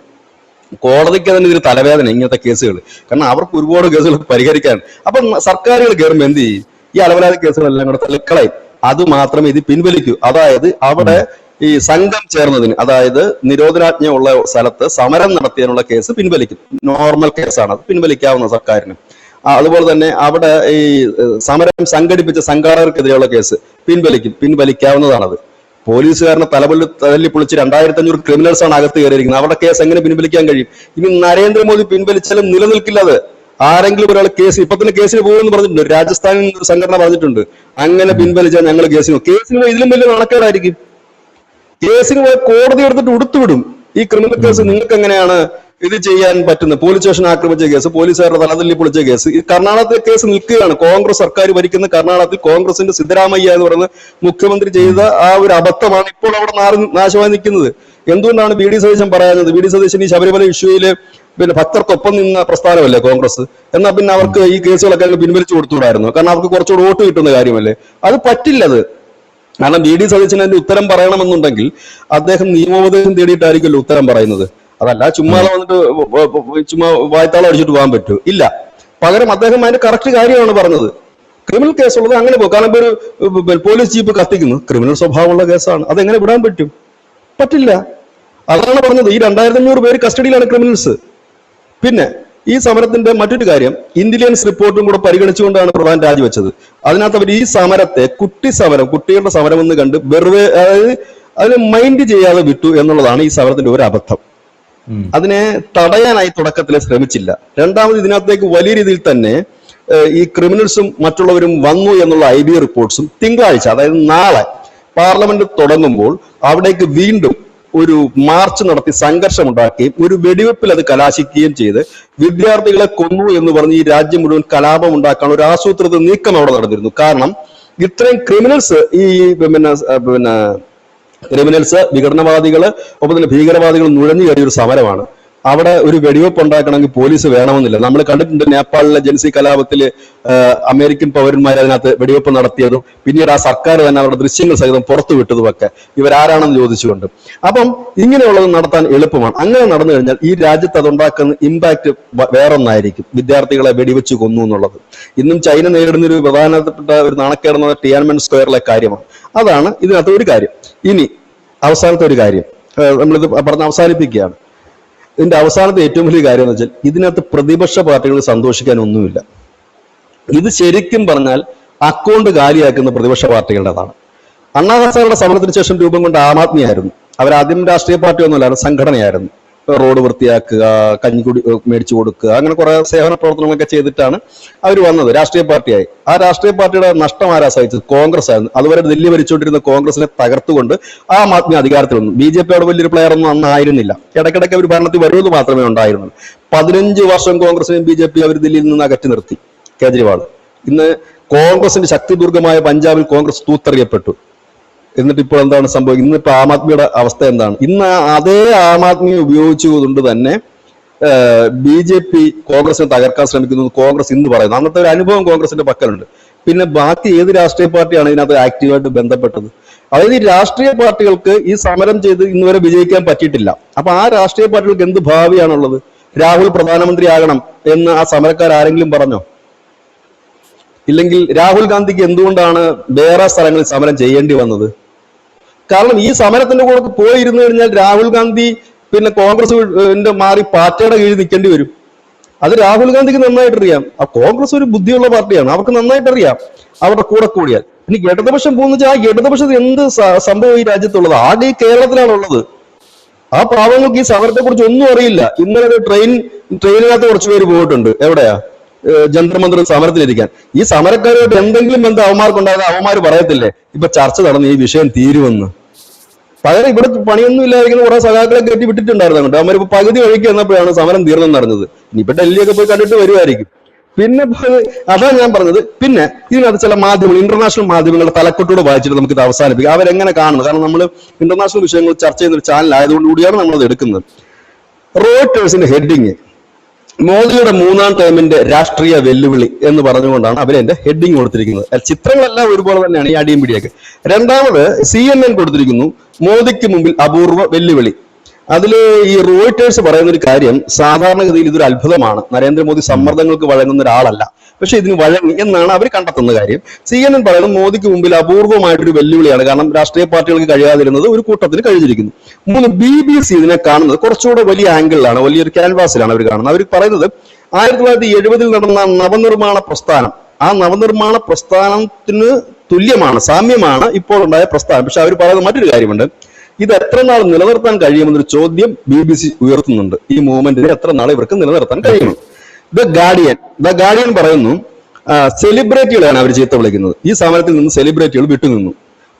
കോടതിക്ക് തന്നെ ഇതിന് തലവേദന ഇങ്ങനത്തെ കേസുകൾ. കാരണം അവർക്ക് ഒരുപാട് കേസുകൾ പരിഹരിക്കാൻ. അപ്പം സർക്കാരുകൾ കയറുമ്പോൾ എന്ത് ചെയ്യും? ഈ അലവലാതി കേസുകളെല്ലാം കൂടെ തള്ളിക്കളയും. അത് മാത്രമേ ഇത് പിൻവലിക്കൂ. അതായത് അവിടെ ഈ സംഘം ചേർന്നതിന്, അതായത് നിരോധനാജ്ഞ ഉള്ള സ്ഥലത്ത് സമരം നടത്തിയതിനുള്ള കേസ് പിൻവലിക്കും. നോർമൽ കേസാണ്, അത് പിൻവലിക്കാവുന്ന സർക്കാരിന്. അതുപോലെ തന്നെ അവിടെ ഈ സമരം സംഘടിപ്പിച്ച സംഘാടകർക്കെതിരെയുള്ള കേസ് പിൻവലിക്കാവുന്നതാണത്. പോലീസുകാരനെ തല്ലി പൊളിച്ച് 2500 ക്രിമിനൽസ് ആണ് അകത്ത് കയറിയിരിക്കുന്നത്. അവരുടെ കേസ് എങ്ങനെ പിൻവലിക്കാൻ കഴിയും? ഇനി നരേന്ദ്രമോദി പിൻവലിച്ചാലും നിലനിൽക്കില്ല അത്. ആരെങ്കിലും ഒരാൾ കേസ് ഇപ്പൊ തന്നെ കേസിന് പോകുമെന്ന് പറഞ്ഞിട്ടുണ്ട്. രാജസ്ഥാനിൽ ഒരു സംഘടന പറഞ്ഞിട്ടുണ്ട്, അങ്ങനെ പിൻവലിച്ചാൽ ഞങ്ങൾ കേസിന് ഇതിലും വലിയ നാണക്കേടായിരിക്കും. കേസിന് പോയി കോടതി എടുത്തിട്ട് ഉടുത്തുവിടും. ഈ ക്രിമിനൽ കേസ് നിങ്ങൾക്ക് എങ്ങനെയാണ് ഇത് ചെയ്യാൻ പറ്റുന്നത്? പോലീസ് സ്റ്റേഷൻ ആക്രമിച്ച കേസ്, പോലീസുകാരുടെ തലതല്ലി പൊളിച്ച കേസ്, ഈ കർണാടകത്തിലെ കേസ് നിൽക്കുകയാണ്. കോൺഗ്രസ് സർക്കാർ ഭരിക്കുന്ന കർണാടകത്തിൽ കോൺഗ്രസിന്റെ സിദ്ധരാമയ്യ എന്ന് പറയുന്ന മുഖ്യമന്ത്രി ചെയ്ത ആ ഒരു അബദ്ധമാണ് ഇപ്പോൾ അവിടെ നാശമായി നിൽക്കുന്നത്. എന്തുകൊണ്ടാണ് വി ഡി സതീശൻ പറയുന്നത്? വി ഡി സതീശൻ ഈ ശബരിമല ഇഷ്യൂയില് പിന്നെ ഭക്തർക്കൊപ്പം നിന്ന പ്രസ്ഥാനമല്ലേ കോൺഗ്രസ്? എന്നാൽ പിന്നെ അവർക്ക് ഈ കേസുകളൊക്കെ അങ്ങ് പിൻവലിച്ചു കൊടുത്തുകൂടായിരുന്നു. കാരണം അവർക്ക് കുറച്ചുകൂടെ വോട്ട് കിട്ടുന്ന കാര്യമല്ലേ. അത് പറ്റില്ലത്. കാരണം വി ഡി സതീശൻ അതിന്റെ ഉത്തരം പറയണമെന്നുണ്ടെങ്കിൽ അദ്ദേഹം നിയമോപദേശം തേടിയിട്ടായിരിക്കുമല്ലോ ഉത്തരം പറയുന്നത്. അതല്ല ചുമ്മാ വന്നിട്ട് ചുമ്മാ വായ്ത്താളം അടിച്ചിട്ട് പോകാൻ പറ്റൂ? ഇല്ല. പകരം അദ്ദേഹം അതിന്റെ കറക്റ്റ് കാര്യമാണ് പറഞ്ഞത്. ക്രിമിനൽ കേസുള്ളത് അങ്ങനെ പോകും. കാരണം ഇപ്പൊ ഒരു പോലീസ് ജീപ്പ് കത്തിക്കുന്നു, ക്രിമിനൽ സ്വഭാവമുള്ള കേസാണ്, അതെങ്ങനെ വിടാൻ പറ്റും? പറ്റില്ല. അതാണ് പറഞ്ഞത്. ഈ 2500 പേര് കസ്റ്റഡിയിലാണ് ക്രിമിനൽസ്. പിന്നെ ഈ സമരത്തിന്റെ മറ്റൊരു കാര്യം, ഇന്റലിജൻസ് റിപ്പോർട്ടും കൂടെ പരിഗണിച്ചുകൊണ്ടാണ് പ്രധാൻ രാജിവെച്ചത്. അതിനകത്ത് അവർ ഈ സമരത്തെ കുട്ടികളുടെ സമരം എന്ന് കണ്ട് വെറുതെ, അതായത് അതിന് മൈൻഡ് ചെയ്യാതെ വിട്ടു എന്നുള്ളതാണ് ഈ സമരത്തിന്റെ ഒരു അബദ്ധം. അതിനെ തടയാനായി തുടക്കത്തിൽ ശ്രമിച്ചില്ല. രണ്ടാമത് ഇതിനകത്തേക്ക് വലിയ രീതിയിൽ തന്നെ ഈ ക്രിമിനൽസും മറ്റുള്ളവരും വന്നു എന്നുള്ള IB റിപ്പോർട്ട്സും തിങ്കളാഴ്ച, അതായത് നാളെ പാർലമെന്റ് തുടങ്ങുമ്പോൾ അവിടേക്ക് വീണ്ടും ഒരു മാർച്ച് നടത്തി സംഘർഷമുണ്ടാക്കുകയും ഒരു വെടിവെപ്പിൽ അത് കലാശിക്കുകയും ചെയ്ത് വിദ്യാർത്ഥികളെ കൊന്നു എന്ന് പറഞ്ഞ് ഈ രാജ്യം മുഴുവൻ കലാപം ഉണ്ടാക്കാൻ ഒരു ആസൂത്രിത നീക്കം അവിടെ നടന്നിരുന്നു. കാരണം ഇത്രയും ക്രിമിനൽസ്, ഈ ക്രിമിനൽസ്, വിഘടനവാദികള്, ഒപ്പം തന്നെ ഭീകരവാദികൾ നുഴഞ്ഞു കയറിയ ഒരു സമരമാണ്. അവിടെ ഒരു വെടിവെപ്പ് ഉണ്ടാക്കണമെങ്കിൽ പോലീസ് വേണമെന്നില്ല. നമ്മൾ കണ്ടിട്ടുണ്ട് നേപ്പാളിലെ ജൻസി കലാപത്തിൽ അമേരിക്കൻ പൗരന്മാർ അതിനകത്ത് വെടിവെപ്പ് നടത്തിയതും പിന്നീട് ആ സർക്കാർ തന്നെ അവരുടെ ദൃശ്യങ്ങൾ സഹിതം പുറത്തു വിട്ടതുമൊക്കെ ഇവരാരാണെന്ന് ചോദിച്ചുകൊണ്ട്. അപ്പം ഇങ്ങനെയുള്ളത് നടത്താൻ എളുപ്പമാണ്. അങ്ങനെ നടന്നു കഴിഞ്ഞാൽ ഈ രാജ്യത്ത് അതുണ്ടാക്കുന്ന ഇമ്പാക്ട് വേറൊന്നായിരിക്കും. വിദ്യാർത്ഥികളെ വെടിവെച്ച് കൊന്നു എന്നുള്ളത് ഇന്നും ചൈന നേരിടുന്ന ഒരു പ്രധാനപ്പെട്ട ഒരു നാണക്കേടുന്ന ടിയാൻമെൻ സ്ക്വയറിലെ കാര്യമാണ്. അതാണ് ഇതിനകത്ത് ഒരു കാര്യം. ഇനി അവസാനത്തെ ഒരു കാര്യം നമ്മളിത് പറഞ്ഞ് അവസാനിപ്പിക്കുകയാണ്. ഇതിന്റെ അവസാനത്തെ ഏറ്റവും വലിയ കാര്യം എന്ന് വെച്ചാൽ ഇതിനകത്ത് പ്രതിപക്ഷ പാർട്ടികൾ സന്തോഷിക്കാൻ ഒന്നുമില്ല. ഇത് ശരിക്കും പറഞ്ഞാൽ അക്കൗണ്ട് കാലിയാക്കുന്ന പ്രതിപക്ഷ പാർട്ടികളുടേതാണ്. അണ്ണാ ഹസാരുടെ സമരത്തിന് ശേഷം രൂപം കൊണ്ട ആം ആദ്മി ആയിരുന്നു. അവരാദ്യം രാഷ്ട്രീയ പാർട്ടി ഒന്നുമല്ലായിരുന്നു, സംഘടനയായിരുന്നു. റോഡ് വൃത്തിയാക്കുക, കഞ്ഞിക്കുടി മേടിച്ചു കൊടുക്കുക, അങ്ങനെ കുറെ സേവന പ്രവർത്തനങ്ങളൊക്കെ ചെയ്തിട്ടാണ് അവർ വന്നത്. രാഷ്ട്രീയ പാർട്ടിയായി. ആ രാഷ്ട്രീയ പാർട്ടിയുടെ നഷ്ടം ആരാ സഹിച്ചത്? കോൺഗ്രസ് ആയിരുന്നു. അതുവരെ ദില്ലി ഭരിച്ചുകൊണ്ടിരുന്ന കോൺഗ്രസിനെ തകർത്തുകൊണ്ട് ആം ആദ്മി അധികാരത്തിൽ വന്നു. BJP അവിടെ വലിയൊരു പ്ലെയർ ഒന്നും അന്ന് ആയിരുന്നില്ല. ഇടയ്ക്കിടയ്ക്ക് അവർ ഭരണത്തിൽ വരുന്നത് മാത്രമേ ഉണ്ടായിരുന്നുള്ളൂ. 15 വർഷം കോൺഗ്രസിനെയും BJP അവർ ദില്ലിയിൽ നിന്ന് അകറ്റി നിർത്തി. കേജ്രിവാൾ. ഇന്ന് കോൺഗ്രസിന്റെ ശക്തിദുർഗമായ പഞ്ചാബിൽ കോൺഗ്രസ് തൂത്തെറിയപ്പെട്ടു. എന്നിട്ട് ഇപ്പോൾ എന്താണ് സംഭവിക്കുന്നത്? ഇന്നിപ്പോ ആം ആദ്മിയുടെ അവസ്ഥ എന്താണ്? ഇന്ന് അതേ ആം ആദ്മിയെ ഉപയോഗിച്ചുകൊണ്ട് തന്നെ BJP കോൺഗ്രസിനെ തകർക്കാൻ ശ്രമിക്കുന്നു. കോൺഗ്രസ് ഇന്ന് പറയുന്നു. അന്നത്തെ ഒരു അനുഭവം കോൺഗ്രസിന്റെ പക്കലുണ്ട്. പിന്നെ ബാക്കി ഏത് രാഷ്ട്രീയ പാർട്ടിയാണ് ഇതിനകത്ത് ആക്റ്റീവായിട്ട് ബന്ധപ്പെട്ടത്? അതായത് ഈ രാഷ്ട്രീയ പാർട്ടികൾക്ക് ഈ സമരം ചെയ്ത് ഇന്ന് വരെ വിജയിക്കാൻ പറ്റിയിട്ടില്ല. അപ്പൊ ആ രാഷ്ട്രീയ പാർട്ടികൾക്ക് എന്ത് ഭാവിയാണുള്ളത്? രാഹുൽ പ്രധാനമന്ത്രിയാകണം എന്ന് ആ സമരക്കാർ ആരെങ്കിലും പറഞ്ഞോ? ഇല്ലെങ്കിൽ രാഹുൽ ഗാന്ധിക്ക് എന്തുകൊണ്ടാണ് വേറെ സ്ഥലങ്ങളിൽ സമരം ചെയ്യേണ്ടി വന്നത്? കാരണം ഈ സമരത്തിന്റെ കൂടെ പോയിരുന്നു കഴിഞ്ഞാൽ രാഹുൽ ഗാന്ധി പിന്നെ കോൺഗ്രസ് മാറി പാർട്ടിയുടെ കീഴിൽ നിൽക്കേണ്ടി വരും. അത് രാഹുൽ ഗാന്ധിക്ക് നന്നായിട്ട് അറിയാം. ആ കോൺഗ്രസ് ഒരു ബുദ്ധിയുള്ള പാർട്ടിയാണ്, അവർക്ക് നന്നായിട്ട് അറിയാം അവരുടെ കൂടെ കൂടിയാൽ. ഇനി ഇടതുപക്ഷം പോകുന്ന വെച്ചാൽ ആ ഇടതുപക്ഷത്തിൽ എന്ത് സംഭവം ഈ രാജ്യത്തുള്ളത്? ആകെ ഈ കേരളത്തിലാണുള്ളത്. ആ പാവങ്ങൾക്ക് ഈ സമരത്തെ കുറിച്ച് ഒന്നും അറിയില്ല. ഇന്നലെ ഒരു ട്രെയിനിനകത്ത് കുറച്ച് പേര് പോയിട്ടുണ്ട്. എവിടെയാ? ജന്തർ മന്ദിർ സമരത്തിലിരിക്കാൻ. ഈ സമരക്കാരുമായിട്ട് എന്തെങ്കിലും ബന്ധം അവന്മാർക്കുണ്ടായത് അവന്മാർ പറയത്തില്ലേ ഇപ്പൊ ചർച്ച നടന്ന് ഈ വിഷയം തീരുമെന്ന്? പകരം ഇവിടെ പണിയൊന്നും ഇല്ലായിരിക്കുന്ന കുറെ സഖാക്കളെ കെട്ടി വിട്ടിട്ടുണ്ടായിരുന്നു. അങ്ങോട്ട് അവന്മാർ ഇപ്പൊ പകുതി വഴിക്ക് വന്നപ്പോഴാണ് സമരം തീർന്നെന്ന് അറിഞ്ഞത്. ഇനിയിപ്പോ ഡൽഹിയൊക്കെ പോയി കണ്ടിട്ട് വരുമായിരിക്കും. പിന്നെ അതാണ് ഞാൻ പറഞ്ഞത്. പിന്നെ ഇതിനകത്ത് ചില മാധ്യമങ്ങൾ, ഇന്റർനാഷണൽ മാധ്യമങ്ങളുടെ തലക്കെട്ടോട് വായിച്ചിട്ട് നമുക്ക് ഇത് അവസാനിപ്പിക്കാം. അവരെങ്ങനെ കാണുന്നു? കാരണം നമ്മൾ ഇന്റർനാഷണൽ വിഷയങ്ങൾ ചർച്ച ചെയ്യുന്ന ഒരു ചാനൽ ആയതുകൊണ്ട് കൂടിയാണ് നമ്മളത് എടുക്കുന്നത്. റോയിട്ടേഴ്സിന്റെ ഹെഡിങ് മോദിയുടെ 3ാം ടൈമിന്റെ രാഷ്ട്രീയ വെല്ലുവിളി എന്ന് പറഞ്ഞുകൊണ്ടാണ് അവരെന്റെ ഹെഡിങ് കൊടുത്തിരിക്കുന്നത്. ചിത്രങ്ങളെല്ലാം ഒരുപോലെ തന്നെയാണ്, ഈ അടിയും പിടിയൊക്കെ. രണ്ടാമത് CNN കൊടുത്തിരിക്കുന്നു, മോദിക്ക് മുമ്പിൽ അപൂർവ വെല്ലുവിളി. അതിൽ ഈ റോയിട്ടേഴ്സ് പറയുന്ന ഒരു കാര്യം, സാധാരണഗതിയിൽ ഇതൊരു അത്ഭുതമാണ്, നരേന്ദ്രമോദി സമ്മർദ്ദങ്ങൾക്ക് വഴങ്ങുന്ന ഒരാളല്ല, പക്ഷെ ഇതിന് വഴങ്ങി എന്നാണ് അവർ കണ്ടെത്തുന്ന കാര്യം. CNN പറയുന്നത് മോദിക്ക് മുമ്പിൽ അപൂർവമായിട്ടൊരു വെല്ലുവിളിയാണ്, കാരണം രാഷ്ട്രീയ പാർട്ടികൾക്ക് കഴിയാതിരുന്നത് ഒരു കൂട്ടത്തിന് കഴിഞ്ഞിരിക്കുന്നു. 3 BBC ഇതിനെ കാണുന്നത് കുറച്ചുകൂടെ വലിയ ആംഗിളിലാണ്, വലിയൊരു ക്യാൻവാസിലാണ് അവർ കാണുന്നത്. അവർ പറയുന്നത് 1970 നടന്ന നവനിർമ്മാണ പ്രസ്ഥാനം, ആ നവനിർമ്മാണ പ്രസ്ഥാനത്തിന് തുല്യമാണ്, സാമ്യമാണ് ഇപ്പോൾ ഉണ്ടായ പ്രസ്ഥാനം. പക്ഷെ അവർ പറയുന്ന മറ്റൊരു കാര്യമുണ്ട്, ഇത് എത്ര നാൾ നിലനിർത്താൻ കഴിയുമെന്നൊരു ചോദ്യം BBC ഉയർത്തുന്നുണ്ട്. ഈ മൂവ്മെന്റിനെ എത്ര നാൾ ഇവർക്ക് നിലനിർത്താൻ കഴിയുമോ? ദ ഗാർഡിയൻ പറയുന്നു, സെലിബ്രിറ്റികളെയാണ് അവർ ചീത്ത വിളിക്കുന്നത്. ഈ സമരത്തിൽ നിന്ന് സെലിബ്രിറ്റികൾ വിട്ടുനിന്നു,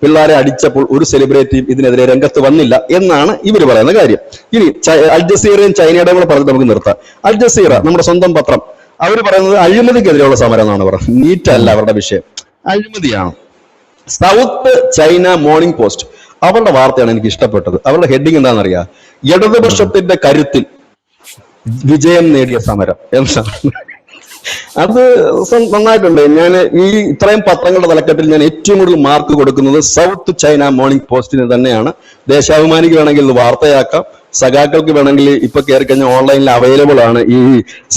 പിള്ളേരെ അടിച്ചപ്പോൾ ഒരു സെലിബ്രിറ്റിയും ഇതിനെതിരെ രംഗത്ത് വന്നില്ല എന്നാണ് ഇവർ പറയുന്ന കാര്യം. ഇനി അൽ ജസീറയും ചൈനയുടെ കൂടെ പറഞ്ഞിട്ട് നമുക്ക് നിർത്താം. അൽ ജസീറ, നമ്മുടെ സ്വന്തം പത്രം, അവർ പറയുന്നത് അഴിമതിക്കെതിരെയുള്ള സമരം എന്നാണ് പറയുന്നത്. നീറ്റല്ല അവരുടെ വിഷയം, അഴിമതിയാണ്. സൗത്ത് ചൈന മോർണിംഗ് പോസ്റ്റ്, അവരുടെ വാർത്തയാണ് എനിക്ക് ഇഷ്ടപ്പെട്ടത്. അവരുടെ ഹെഡിങ് എന്താണെന്നറിയാം, ഇടതുപക്ഷത്തിന്റെ കരുത്തിൽ വിജയം നേടിയ സമരം എന്നാണ്. അത് നന്നായിട്ടുണ്ട്. ഞാൻ ഈ ഇത്രയും പത്രങ്ങളുടെ തലക്കെട്ടിൽ ഞാൻ ഏറ്റവും കൂടുതൽ മാർക്ക് കൊടുക്കുന്നത് സൗത്ത് ചൈന മോർണിംഗ് പോസ്റ്റിന് തന്നെയാണ്. ദേശാഭിമാനിക്ക് വേണമെങ്കിൽ ഇത് വാർത്തയാക്കാം, സഖാക്കൾക്ക് വേണമെങ്കിൽ ഇപ്പൊ കയറി കഴിഞ്ഞാൽ ഓൺലൈനിൽ അവൈലബിൾ ആണ് ഈ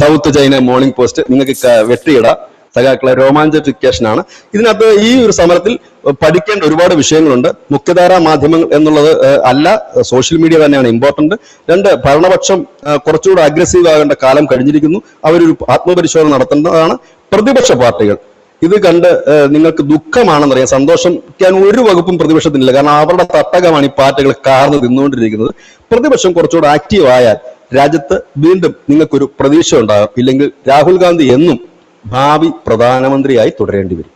സൗത്ത് ചൈന മോർണിംഗ് പോസ്റ്റ്. നിങ്ങൾക്ക് വെട്ടിയിടാം, സഖാക്കളെ രോമാഞ്ചിഫിക്കേഷൻ ആണ്. ഇതിനകത്ത് ഈ ഒരു സമരത്തിൽ പഠിക്കേണ്ട ഒരുപാട് വിഷയങ്ങളുണ്ട്. മുഖ്യധാരാ മാധ്യമങ്ങൾ എന്നുള്ളത് അല്ല, സോഷ്യൽ മീഡിയ തന്നെയാണ് ഇമ്പോർട്ടന്റ്. 2, ഭരണപക്ഷം കുറച്ചുകൂടെ അഗ്രസീവ് ആകേണ്ട കാലം കഴിഞ്ഞിരിക്കുന്നു, അവരൊരു ആത്മപരിശോധന നടത്തേണ്ടതാണ്. പ്രതിപക്ഷ പാർട്ടികൾ ഇത് കണ്ട് നിങ്ങൾക്ക് ദുഃഖമാണെന്നറിയാം, സന്തോഷിക്കാൻ ഒരു വകുപ്പും പ്രതിപക്ഷത്തിനില്ല, കാരണം അവരുടെ തട്ടകമാണ് ഈ പാർട്ടികൾ കാർന്ന് തിന്നുകൊണ്ടിരിക്കുന്നത്. പ്രതിപക്ഷം കുറച്ചുകൂടെ ആക്റ്റീവ് ആയാൽ രാജ്യത്ത് വീണ്ടും നിങ്ങൾക്കൊരു പ്രതീക്ഷ ഉണ്ടാകും. ഇല്ലെങ്കിൽ രാഹുൽ ഗാന്ധി എന്നും ഭാവി പ്രധാനമന്ത്രിയായി തുടരേണ്ടി വരും.